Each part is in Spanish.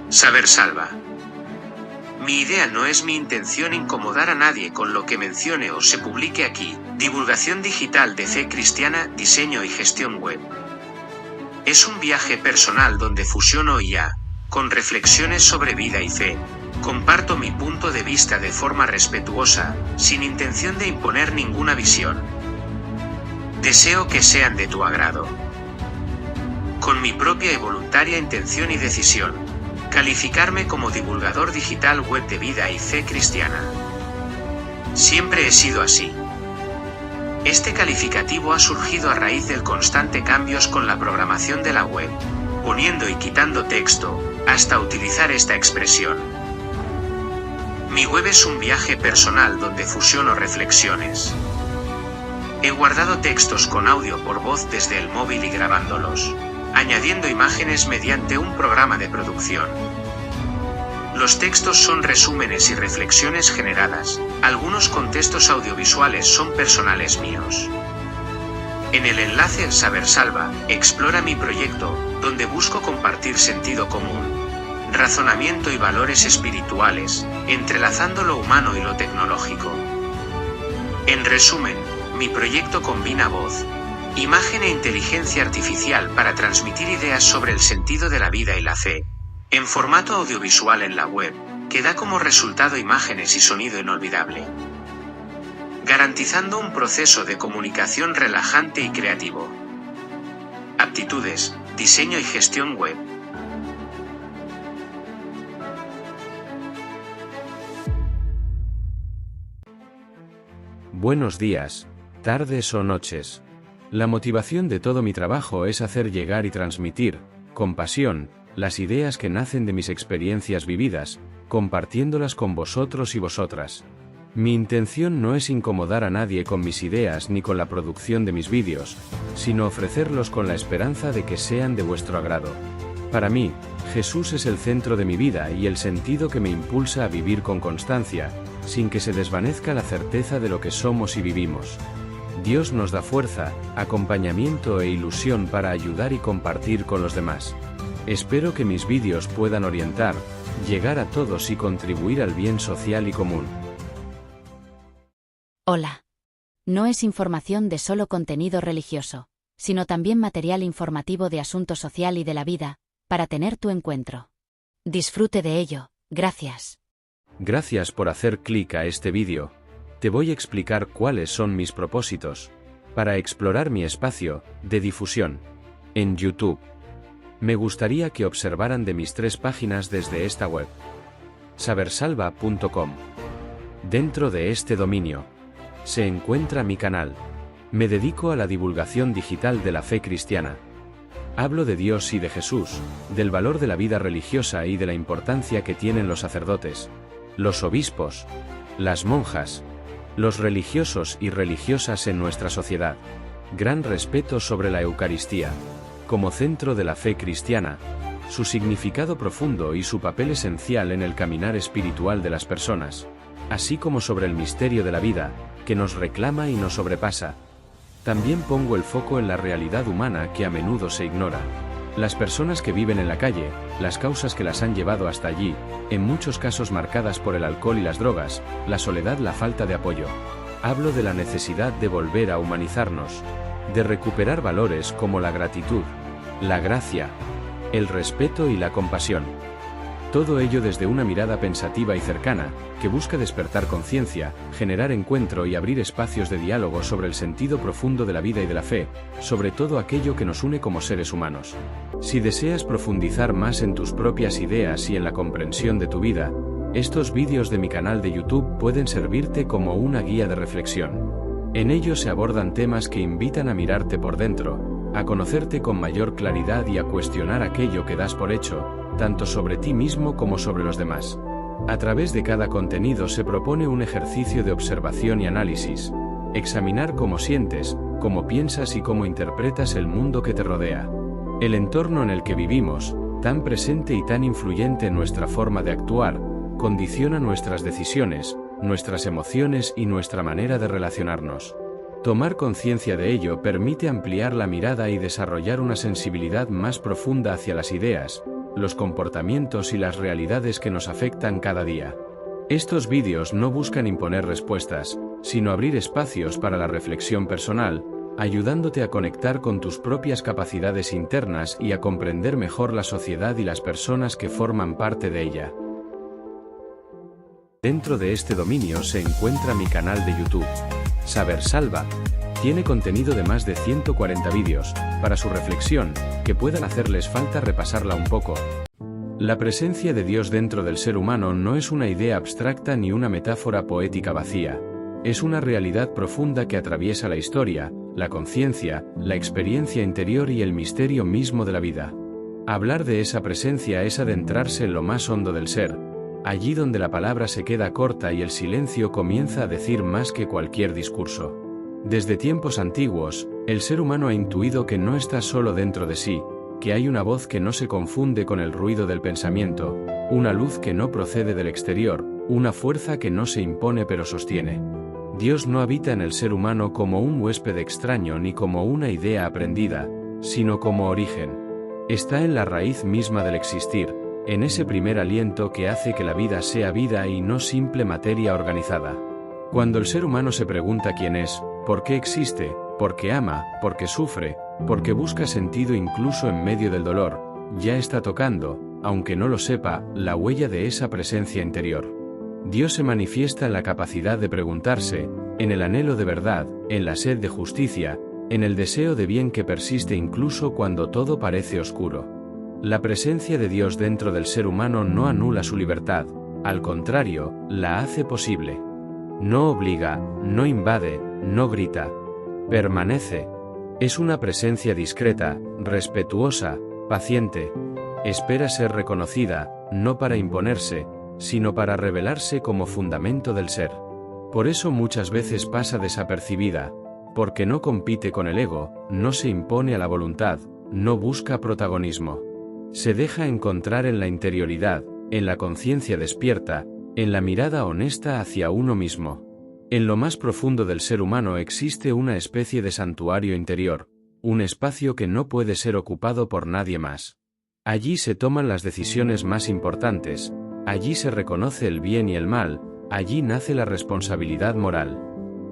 Saber salva. Mi idea no es mi intención incomodar a nadie con lo que mencione o se publique aquí. Divulgación digital de fe cristiana, diseño y gestión web. Es un viaje personal donde fusiono IA con reflexiones sobre vida y fe. Comparto mi punto de vista de forma respetuosa, sin intención de imponer ninguna visión. Deseo que sean de tu agrado. Con mi propia y voluntaria intención y decisión. Calificarme como divulgador digital web de vida y fe cristiana. Siempre he sido así. Este calificativo ha surgido a raíz del constante cambios con la programación de la web, poniendo y quitando texto, hasta utilizar esta expresión. Mi web es un viaje personal donde fusiono reflexiones. He guardado textos con audio por voz desde el móvil y grabándolos, añadiendo imágenes mediante un programa de producción. Los textos son resúmenes y reflexiones generadas, algunos contextos audiovisuales son personales míos. En el enlace Saber Salva, explora mi proyecto, donde busco compartir sentido común, razonamiento y valores espirituales, entrelazando lo humano y lo tecnológico. En resumen, mi proyecto combina voz, imagen e inteligencia artificial para transmitir ideas sobre el sentido de la vida y la fe, en formato audiovisual en la web, que da como resultado imágenes y sonido inolvidable, garantizando un proceso de comunicación relajante y creativo. Aptitudes, diseño y gestión web. Buenos días, tardes o noches. La motivación de todo mi trabajo es hacer llegar y transmitir, con pasión, las ideas que nacen de mis experiencias vividas, compartiéndolas con vosotros y vosotras. Mi intención no es incomodar a nadie con mis ideas ni con la producción de mis vídeos, sino ofrecerlos con la esperanza de que sean de vuestro agrado. Para mí, Jesús es el centro de mi vida y el sentido que me impulsa a vivir con constancia, sin que se desvanezca la certeza de lo que somos y vivimos. Dios nos da fuerza, acompañamiento e ilusión para ayudar y compartir con los demás. Espero que mis vídeos puedan orientar, llegar a todos y contribuir al bien social y común. Hola. No es información de solo contenido religioso, sino también material informativo de asunto social y de la vida, para tener tu encuentro. Disfrute de ello, gracias. Gracias por hacer clic a este vídeo. Te voy a explicar cuáles son mis propósitos para explorar mi espacio de difusión en YouTube. Me gustaría que observaran de mis 3 páginas desde esta web. sabersalva.com. Dentro de este dominio se encuentra mi canal. Me dedico a la divulgación digital de la fe cristiana. Hablo de Dios y de Jesús, del valor de la vida religiosa y de la importancia que tienen los sacerdotes, los obispos, las monjas, los religiosos y religiosas en nuestra sociedad. Gran respeto sobre la Eucaristía, como centro de la fe cristiana, su significado profundo y su papel esencial en el caminar espiritual de las personas, así como sobre el misterio de la vida, que nos reclama y nos sobrepasa. También pongo el foco en la realidad humana que a menudo se ignora. Las personas que viven en la calle, las causas que las han llevado hasta allí, en muchos casos marcadas por el alcohol y las drogas, la soledad, la falta de apoyo. Hablo de la necesidad de volver a humanizarnos, de recuperar valores como la gratitud, la gracia, el respeto y la compasión. Todo ello desde una mirada pensativa y cercana, que busca despertar conciencia, generar encuentro y abrir espacios de diálogo sobre el sentido profundo de la vida y de la fe, sobre todo aquello que nos une como seres humanos. Si deseas profundizar más en tus propias ideas y en la comprensión de tu vida, estos vídeos de mi canal de YouTube pueden servirte como una guía de reflexión. En ellos se abordan temas que invitan a mirarte por dentro, a conocerte con mayor claridad y a cuestionar aquello que das por hecho, tanto sobre ti mismo como sobre los demás. A través de cada contenido se propone un ejercicio de observación y análisis, examinar cómo sientes, cómo piensas y cómo interpretas el mundo que te rodea. El entorno en el que vivimos, tan presente y tan influyente en nuestra forma de actuar, condiciona nuestras decisiones, nuestras emociones y nuestra manera de relacionarnos. Tomar conciencia de ello permite ampliar la mirada y desarrollar una sensibilidad más profunda hacia las ideas, los comportamientos y las realidades que nos afectan cada día. Estos vídeos no buscan imponer respuestas, sino abrir espacios para la reflexión personal, ayudándote a conectar con tus propias capacidades internas y a comprender mejor la sociedad y las personas que forman parte de ella. Dentro de este dominio se encuentra mi canal de YouTube, Saber Salva. Tiene contenido de más de 140 vídeos, para su reflexión, que puedan hacerles falta repasarla un poco. La presencia de Dios dentro del ser humano no es una idea abstracta ni una metáfora poética vacía. Es una realidad profunda que atraviesa la historia, la conciencia, la experiencia interior y el misterio mismo de la vida. Hablar de esa presencia es adentrarse en lo más hondo del ser, allí donde la palabra se queda corta y el silencio comienza a decir más que cualquier discurso. Desde tiempos antiguos, el ser humano ha intuido que no está solo dentro de sí, que hay una voz que no se confunde con el ruido del pensamiento, una luz que no procede del exterior, una fuerza que no se impone pero sostiene. Dios no habita en el ser humano como un huésped extraño ni como una idea aprendida, sino como origen. Está en la raíz misma del existir, en ese primer aliento que hace que la vida sea vida y no simple materia organizada. Cuando el ser humano se pregunta quién es, por qué existe, por qué ama, por qué sufre, por qué busca sentido incluso en medio del dolor, ya está tocando, aunque no lo sepa, la huella de esa presencia interior. Dios se manifiesta en la capacidad de preguntarse, en el anhelo de verdad, en la sed de justicia, en el deseo de bien que persiste incluso cuando todo parece oscuro. La presencia de Dios dentro del ser humano no anula su libertad, al contrario, la hace posible. No obliga, no invade, no grita. Permanece. Es una presencia discreta, respetuosa, paciente. Espera ser reconocida, no para imponerse, sino para revelarse como fundamento del ser. Por eso muchas veces pasa desapercibida, porque no compite con el ego, no se impone a la voluntad, no busca protagonismo. Se deja encontrar en la interioridad, en la conciencia despierta, en la mirada honesta hacia uno mismo. En lo más profundo del ser humano existe una especie de santuario interior, un espacio que no puede ser ocupado por nadie más. Allí se toman las decisiones más importantes, allí se reconoce el bien y el mal, allí nace la responsabilidad moral.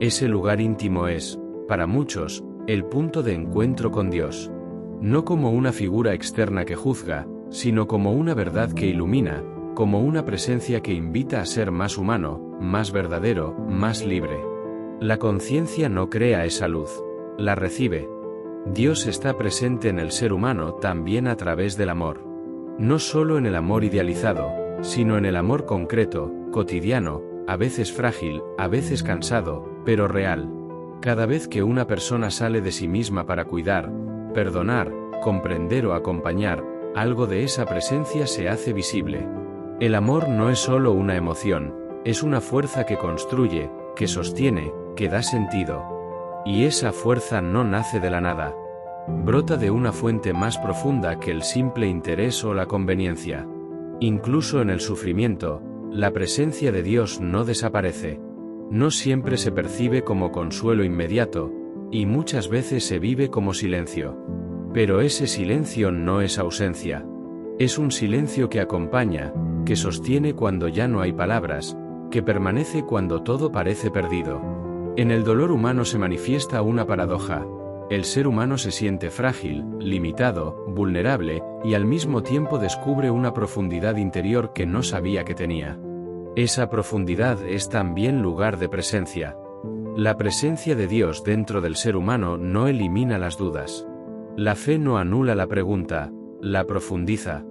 Ese lugar íntimo es, para muchos, el punto de encuentro con Dios. No como una figura externa que juzga, sino como una verdad que ilumina, como una presencia que invita a ser más humano, más verdadero, más libre. La conciencia no crea esa luz, la recibe. Dios está presente en el ser humano también a través del amor. No solo en el amor idealizado, sino en el amor concreto, cotidiano, a veces frágil, a veces cansado, pero real. Cada vez que una persona sale de sí misma para cuidar, perdonar, comprender o acompañar, algo de esa presencia se hace visible. El amor no es solo una emoción, es una fuerza que construye, que sostiene, que da sentido. Y esa fuerza no nace de la nada. Brota de una fuente más profunda que el simple interés o la conveniencia. Incluso en el sufrimiento, la presencia de Dios no desaparece. No siempre se percibe como consuelo inmediato, y muchas veces se vive como silencio. Pero ese silencio no es ausencia. Es un silencio que acompaña, que sostiene cuando ya no hay palabras, que permanece cuando todo parece perdido. En el dolor humano se manifiesta una paradoja. El ser humano se siente frágil, limitado, vulnerable, y al mismo tiempo descubre una profundidad interior que no sabía que tenía. Esa profundidad es también lugar de presencia. La presencia de Dios dentro del ser humano no elimina las dudas. La fe no anula la pregunta, la profundiza.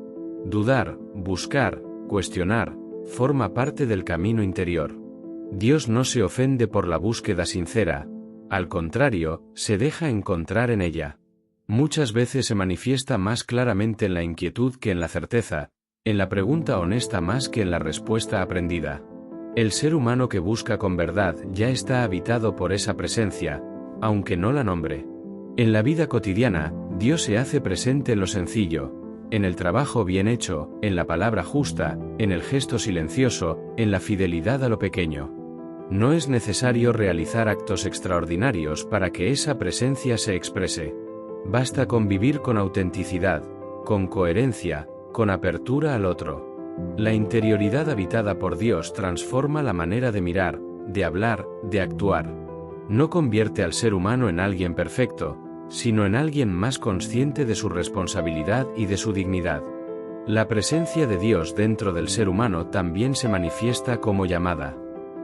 Dudar, buscar, cuestionar, forma parte del camino interior. Dios no se ofende por la búsqueda sincera, al contrario, se deja encontrar en ella. Muchas veces se manifiesta más claramente en la inquietud que en la certeza, en la pregunta honesta más que en la respuesta aprendida. El ser humano que busca con verdad ya está habitado por esa presencia, aunque no la nombre. En la vida cotidiana, Dios se hace presente en lo sencillo, en el trabajo bien hecho, en la palabra justa, en el gesto silencioso, en la fidelidad a lo pequeño. No es necesario realizar actos extraordinarios para que esa presencia se exprese. Basta con vivir con autenticidad, con coherencia, con apertura al otro. La interioridad habitada por Dios transforma la manera de mirar, de hablar, de actuar. No convierte al ser humano en alguien perfecto, sino en alguien más consciente de su responsabilidad y de su dignidad. La presencia de Dios dentro del ser humano también se manifiesta como llamada.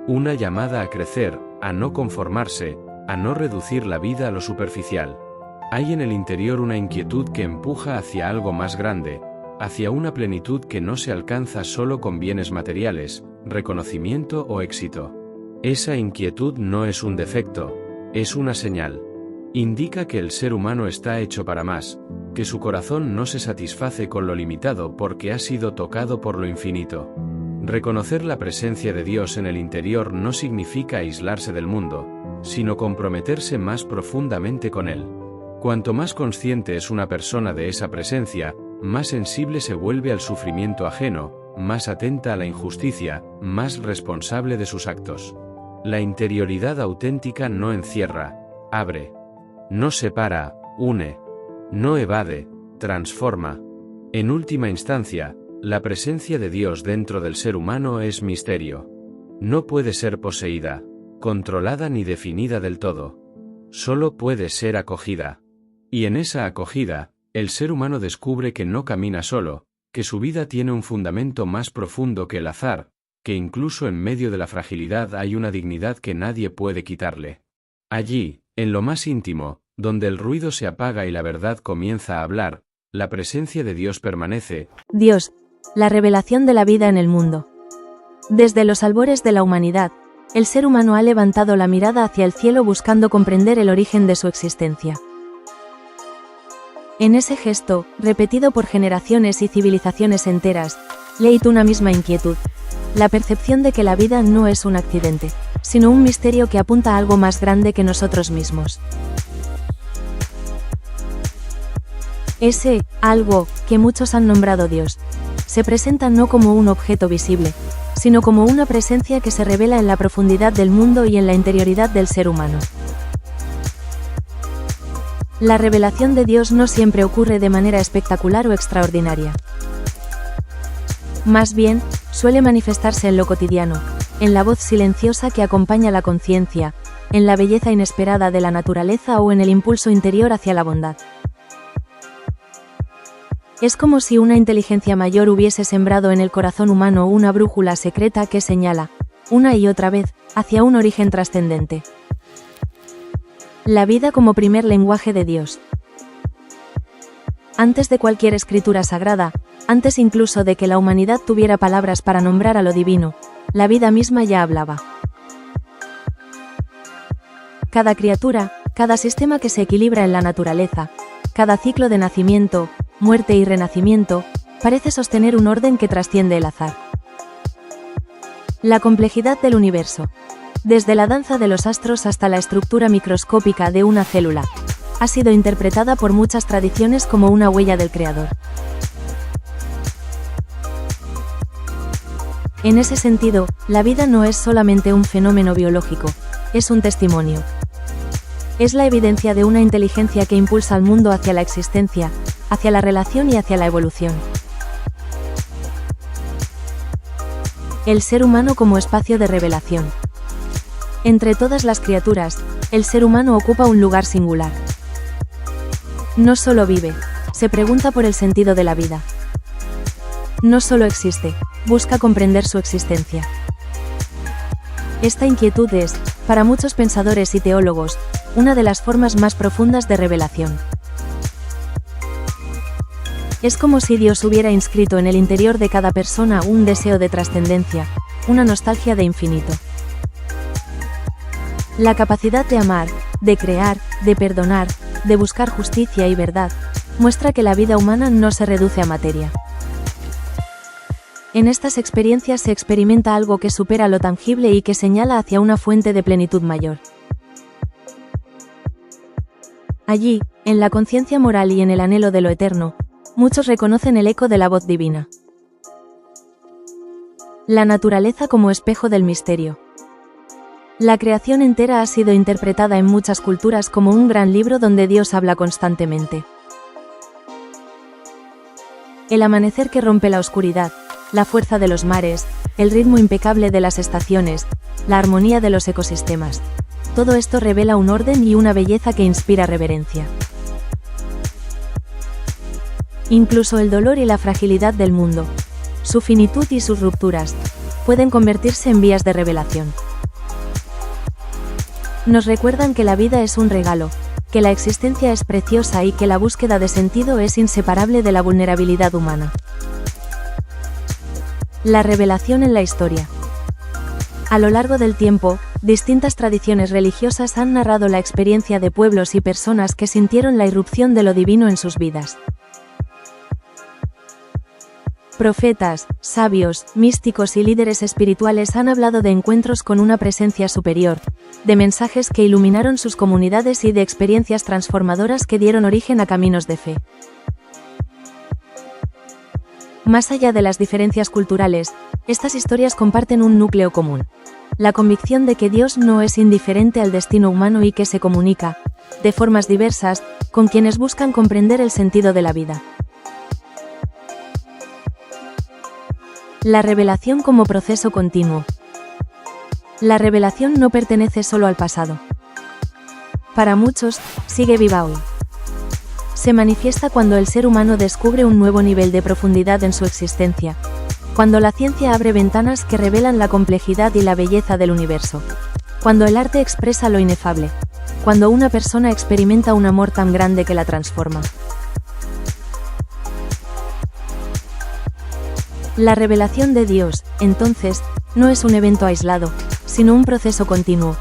Una llamada a crecer, a no conformarse, a no reducir la vida a lo superficial. Hay en el interior una inquietud que empuja hacia algo más grande, hacia una plenitud que no se alcanza solo con bienes materiales, reconocimiento o éxito. Esa inquietud no es un defecto, es una señal. Indica que el ser humano está hecho para más, que su corazón no se satisface con lo limitado porque ha sido tocado por lo infinito. Reconocer la presencia de Dios en el interior no significa aislarse del mundo, sino comprometerse más profundamente con él. Cuanto más consciente es una persona de esa presencia, más sensible se vuelve al sufrimiento ajeno, más atenta a la injusticia, más responsable de sus actos. La interioridad auténtica no encierra, abre. No separa, une. No evade, transforma. En última instancia, la presencia de Dios dentro del ser humano es misterio. No puede ser poseída, controlada ni definida del todo. Solo puede ser acogida. Y en esa acogida, el ser humano descubre que no camina solo, que su vida tiene un fundamento más profundo que el azar, que incluso en medio de la fragilidad hay una dignidad que nadie puede quitarle. Allí, en lo más íntimo, donde el ruido se apaga y la verdad comienza a hablar, la presencia de Dios permanece. Dios, la revelación de la vida en el mundo. Desde los albores de la humanidad, el ser humano ha levantado la mirada hacia el cielo buscando comprender el origen de su existencia. En ese gesto, repetido por generaciones y civilizaciones enteras, leí una misma inquietud, la percepción de que la vida no es un accidente, sino un misterio que apunta a algo más grande que nosotros mismos. Ese algo, que muchos han nombrado Dios, se presenta no como un objeto visible, sino como una presencia que se revela en la profundidad del mundo y en la interioridad del ser humano. La revelación de Dios no siempre ocurre de manera espectacular o extraordinaria. Más bien, suele manifestarse en lo cotidiano, en la voz silenciosa que acompaña la conciencia, en la belleza inesperada de la naturaleza o en el impulso interior hacia la bondad. Es como si una inteligencia mayor hubiese sembrado en el corazón humano una brújula secreta que señala, una y otra vez, hacia un origen trascendente. La vida como primer lenguaje de Dios. Antes de cualquier escritura sagrada, antes incluso de que la humanidad tuviera palabras para nombrar a lo divino, la vida misma ya hablaba. Cada criatura, cada sistema que se equilibra en la naturaleza, cada ciclo de nacimiento, muerte y renacimiento, parece sostener un orden que trasciende el azar. La complejidad del universo. Desde la danza de los astros hasta la estructura microscópica de una célula, ha sido interpretada por muchas tradiciones como una huella del Creador. En ese sentido, la vida no es solamente un fenómeno biológico, es un testimonio. Es la evidencia de una inteligencia que impulsa al mundo hacia la existencia, hacia la relación y hacia la evolución. El ser humano como espacio de revelación. Entre todas las criaturas, el ser humano ocupa un lugar singular. No solo vive, se pregunta por el sentido de la vida. No solo existe, busca comprender su existencia. Esta inquietud es, para muchos pensadores y teólogos, una de las formas más profundas de revelación. Es como si Dios hubiera inscrito en el interior de cada persona un deseo de trascendencia, una nostalgia de infinito. La capacidad de amar, de crear, de perdonar, de buscar justicia y verdad, muestra que la vida humana no se reduce a materia. En estas experiencias se experimenta algo que supera lo tangible y que señala hacia una fuente de plenitud mayor. Allí, en la conciencia moral y en el anhelo de lo eterno, muchos reconocen el eco de la voz divina. La naturaleza como espejo del misterio. La creación entera ha sido interpretada en muchas culturas como un gran libro donde Dios habla constantemente. El amanecer que rompe la oscuridad, la fuerza de los mares, el ritmo impecable de las estaciones, la armonía de los ecosistemas. Todo esto revela un orden y una belleza que inspira reverencia. Incluso el dolor y la fragilidad del mundo, su finitud y sus rupturas, pueden convertirse en vías de revelación. Nos recuerdan que la vida es un regalo, que la existencia es preciosa y que la búsqueda de sentido es inseparable de la vulnerabilidad humana. La revelación en la historia. A lo largo del tiempo, distintas tradiciones religiosas han narrado la experiencia de pueblos y personas que sintieron la irrupción de lo divino en sus vidas. Profetas, sabios, místicos y líderes espirituales han hablado de encuentros con una presencia superior, de mensajes que iluminaron sus comunidades y de experiencias transformadoras que dieron origen a caminos de fe. Más allá de las diferencias culturales, estas historias comparten un núcleo común: la convicción de que Dios no es indiferente al destino humano y que se comunica, de formas diversas, con quienes buscan comprender el sentido de la vida. La revelación como proceso continuo. La revelación no pertenece solo al pasado. Para muchos, sigue viva hoy. Se manifiesta cuando el ser humano descubre un nuevo nivel de profundidad en su existencia, cuando la ciencia abre ventanas que revelan la complejidad y la belleza del universo, cuando el arte expresa lo inefable, cuando una persona experimenta un amor tan grande que la transforma. La revelación de Dios, entonces, no es un evento aislado, sino un proceso continuo,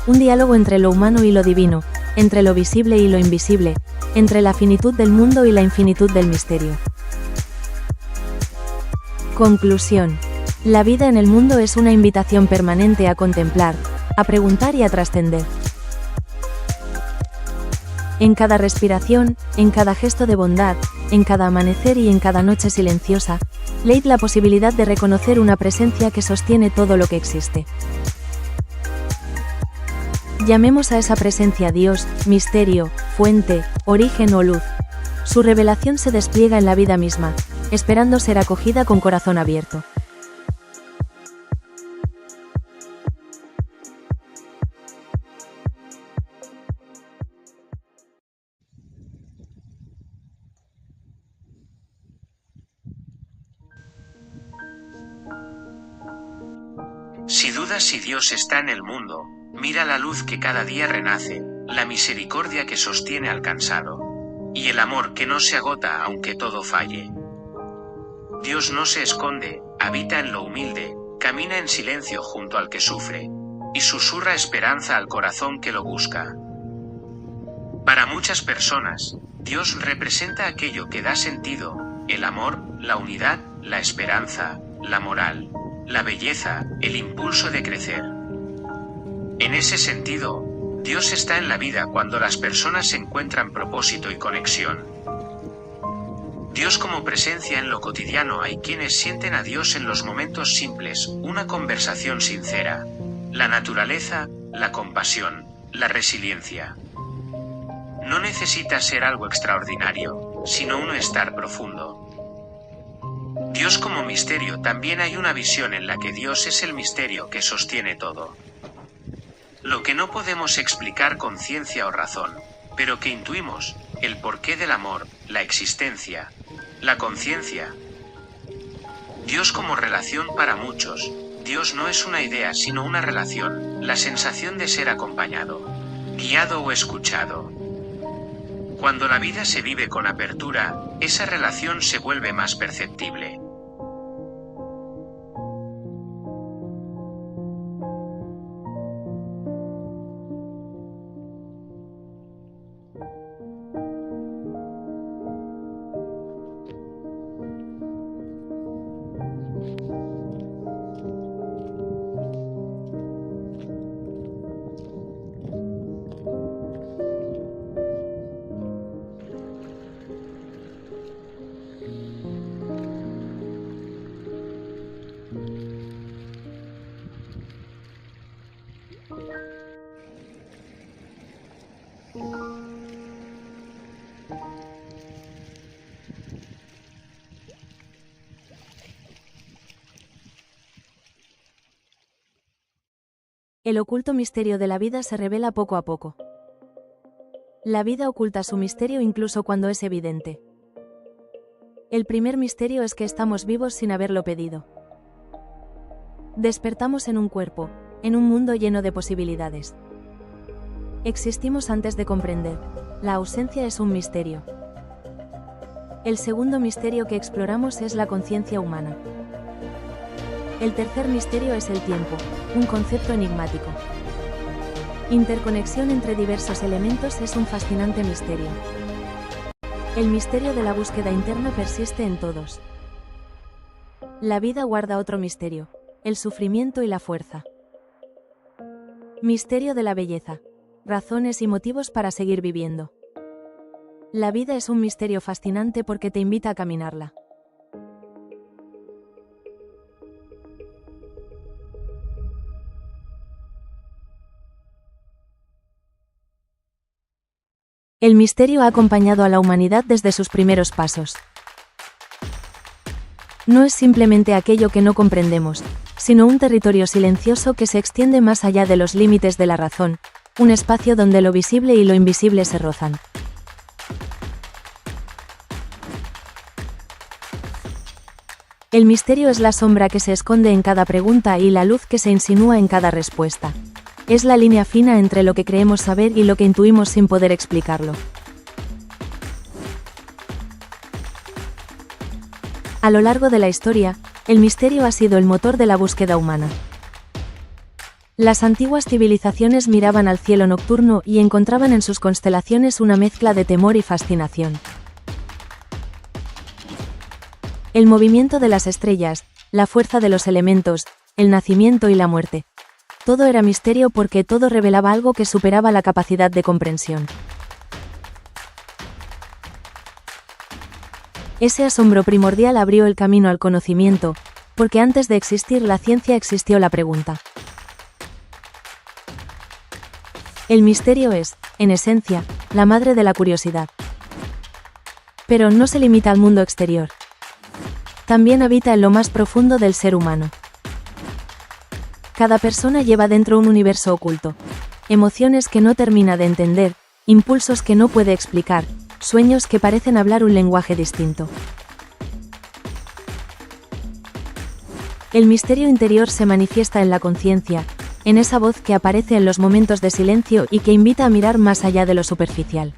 un diálogo entre lo humano y lo divino, entre lo visible y lo invisible, entre la finitud del mundo y la infinitud del misterio. Conclusión. La vida en el mundo es una invitación permanente a contemplar, a preguntar y a trascender. En cada respiración, en cada gesto de bondad, en cada amanecer y en cada noche silenciosa, leed la posibilidad de reconocer una presencia que sostiene todo lo que existe. Llamemos a esa presencia Dios, misterio, fuente, origen o luz. Su revelación se despliega en la vida misma, esperando ser acogida con corazón abierto. Si dudas si Dios está en el mundo, mira la luz que cada día renace, la misericordia que sostiene al cansado, y el amor que no se agota aunque todo falle. Dios no se esconde, habita en lo humilde, camina en silencio junto al que sufre, y susurra esperanza al corazón que lo busca. Para muchas personas, Dios representa aquello que da sentido, el amor, la unidad, la esperanza, la moral, la belleza, el impulso de crecer. En ese sentido, Dios está en la vida cuando las personas encuentran propósito y conexión. Dios como presencia en lo cotidiano. Hay quienes sienten a Dios en los momentos simples, una conversación sincera, la naturaleza, la compasión, la resiliencia. No necesita ser algo extraordinario, sino un estar profundo. Dios como misterio. También hay una visión en la que Dios es el misterio que sostiene todo. Lo que no podemos explicar con ciencia o razón, pero que intuimos, el porqué del amor, la existencia, la conciencia. Dios como relación para muchos. Dios no es una idea sino una relación, la sensación de ser acompañado, guiado o escuchado. Cuando la vida se vive con apertura, esa relación se vuelve más perceptible. El oculto misterio de la vida se revela poco a poco. La vida oculta su misterio incluso cuando es evidente. El primer misterio es que estamos vivos sin haberlo pedido. Despertamos en un cuerpo, en un mundo lleno de posibilidades. Existimos antes de comprender. La ausencia es un misterio. El segundo misterio que exploramos es la conciencia humana. El tercer misterio es el tiempo, un concepto enigmático. Interconexión entre diversos elementos es un fascinante misterio. El misterio de la búsqueda interna persiste en todos. La vida guarda otro misterio, el sufrimiento y la fuerza. Misterio de la belleza. Razones y motivos para seguir viviendo. La vida es un misterio fascinante porque te invita a caminarla. El misterio ha acompañado a la humanidad desde sus primeros pasos. No es simplemente aquello que no comprendemos, sino un territorio silencioso que se extiende más allá de los límites de la razón, un espacio donde lo visible y lo invisible se rozan. El misterio es la sombra que se esconde en cada pregunta y la luz que se insinúa en cada respuesta. Es la línea fina entre lo que creemos saber y lo que intuimos sin poder explicarlo. A lo largo de la historia, el misterio ha sido el motor de la búsqueda humana. Las antiguas civilizaciones miraban al cielo nocturno y encontraban en sus constelaciones una mezcla de temor y fascinación. El movimiento de las estrellas, la fuerza de los elementos, el nacimiento y la muerte. Todo era misterio porque todo revelaba algo que superaba la capacidad de comprensión. Ese asombro primordial abrió el camino al conocimiento, porque antes de existir la ciencia existió la pregunta. El misterio es, en esencia, la madre de la curiosidad. Pero no se limita al mundo exterior. También habita en lo más profundo del ser humano. Cada persona lleva dentro un universo oculto. Emociones que no termina de entender, impulsos que no puede explicar, sueños que parecen hablar un lenguaje distinto. El misterio interior se manifiesta en la conciencia, en esa voz que aparece en los momentos de silencio y que invita a mirar más allá de lo superficial.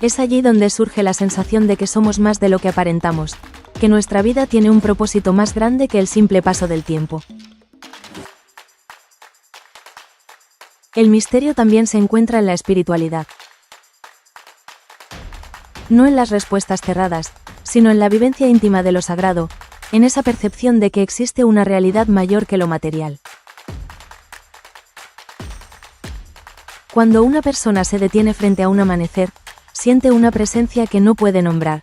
Es allí donde surge la sensación de que somos más de lo que aparentamos, que nuestra vida tiene un propósito más grande que el simple paso del tiempo. El misterio también se encuentra en la espiritualidad. No en las respuestas cerradas, sino en la vivencia íntima de lo sagrado, en esa percepción de que existe una realidad mayor que lo material. Cuando una persona se detiene frente a un amanecer, siente una presencia que no puede nombrar.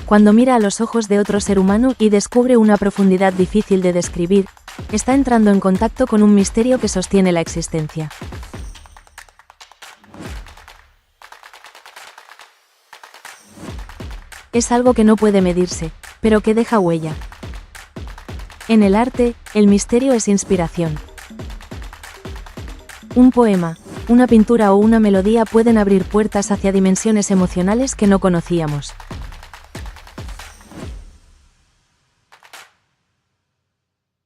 Cuando mira a los ojos de otro ser humano y descubre una profundidad difícil de describir, está entrando en contacto con un misterio que sostiene la existencia. Es algo que no puede medirse, pero que deja huella. En el arte, el misterio es inspiración. Un poema, una pintura o una melodía pueden abrir puertas hacia dimensiones emocionales que no conocíamos.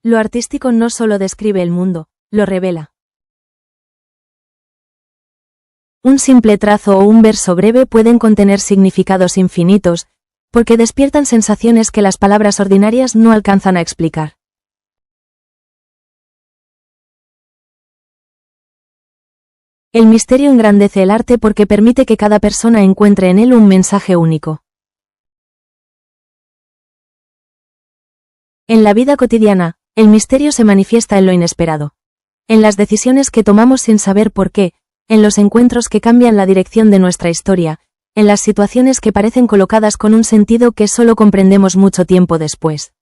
Lo artístico no solo describe el mundo, lo revela. Un simple trazo o un verso breve pueden contener significados infinitos, porque despiertan sensaciones que las palabras ordinarias no alcanzan a explicar. El misterio engrandece el arte porque permite que cada persona encuentre en él un mensaje único. En la vida cotidiana, el misterio se manifiesta en lo inesperado. En las decisiones que tomamos sin saber por qué, en los encuentros que cambian la dirección de nuestra historia, en las situaciones que parecen colocadas con un sentido que solo comprendemos mucho tiempo después.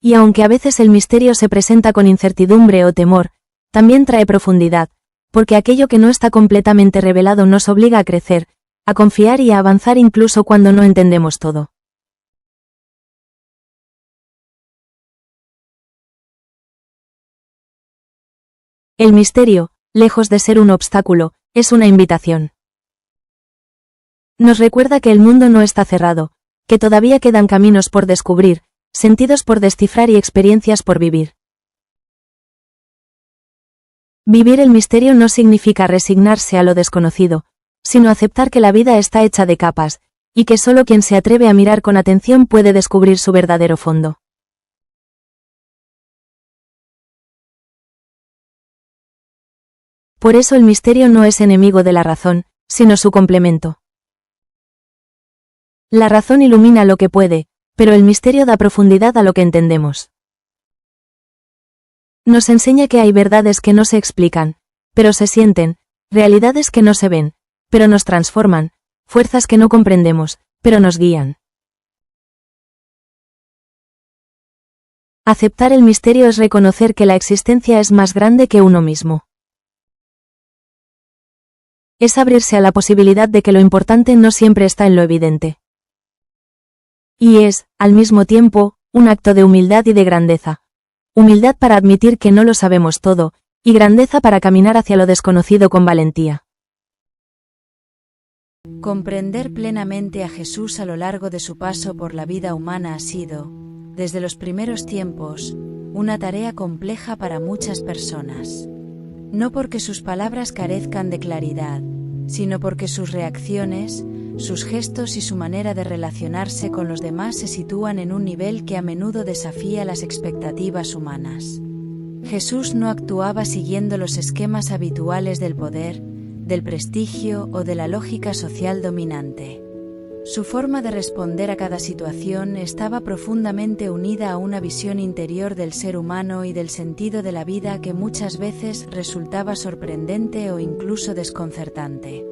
Y aunque a veces el misterio se presenta con incertidumbre o temor, también trae profundidad, porque aquello que no está completamente revelado nos obliga a crecer, a confiar y a avanzar incluso cuando no entendemos todo. El misterio, lejos de ser un obstáculo, es una invitación. Nos recuerda que el mundo no está cerrado, que todavía quedan caminos por descubrir, sentidos por descifrar y experiencias por vivir. Vivir el misterio no significa resignarse a lo desconocido, sino aceptar que la vida está hecha de capas, y que solo quien se atreve a mirar con atención puede descubrir su verdadero fondo. Por eso el misterio no es enemigo de la razón, sino su complemento. La razón ilumina lo que puede, pero el misterio da profundidad a lo que entendemos. Nos enseña que hay verdades que no se explican, pero se sienten, realidades que no se ven, pero nos transforman, fuerzas que no comprendemos, pero nos guían. Aceptar el misterio es reconocer que la existencia es más grande que uno mismo. Es abrirse a la posibilidad de que lo importante no siempre está en lo evidente. Y es, al mismo tiempo, un acto de humildad y de grandeza. Humildad para admitir que no lo sabemos todo, y grandeza para caminar hacia lo desconocido con valentía. Comprender plenamente a Jesús a lo largo de su paso por la vida humana ha sido, desde los primeros tiempos, una tarea compleja para muchas personas. No porque sus palabras carezcan de claridad, sino porque sus reacciones, sus gestos y su manera de relacionarse con los demás se sitúan en un nivel que a menudo desafía las expectativas humanas. Jesús no actuaba siguiendo los esquemas habituales del poder, del prestigio o de la lógica social dominante. Su forma de responder a cada situación estaba profundamente unida a una visión interior del ser humano y del sentido de la vida que muchas veces resultaba sorprendente o incluso desconcertante.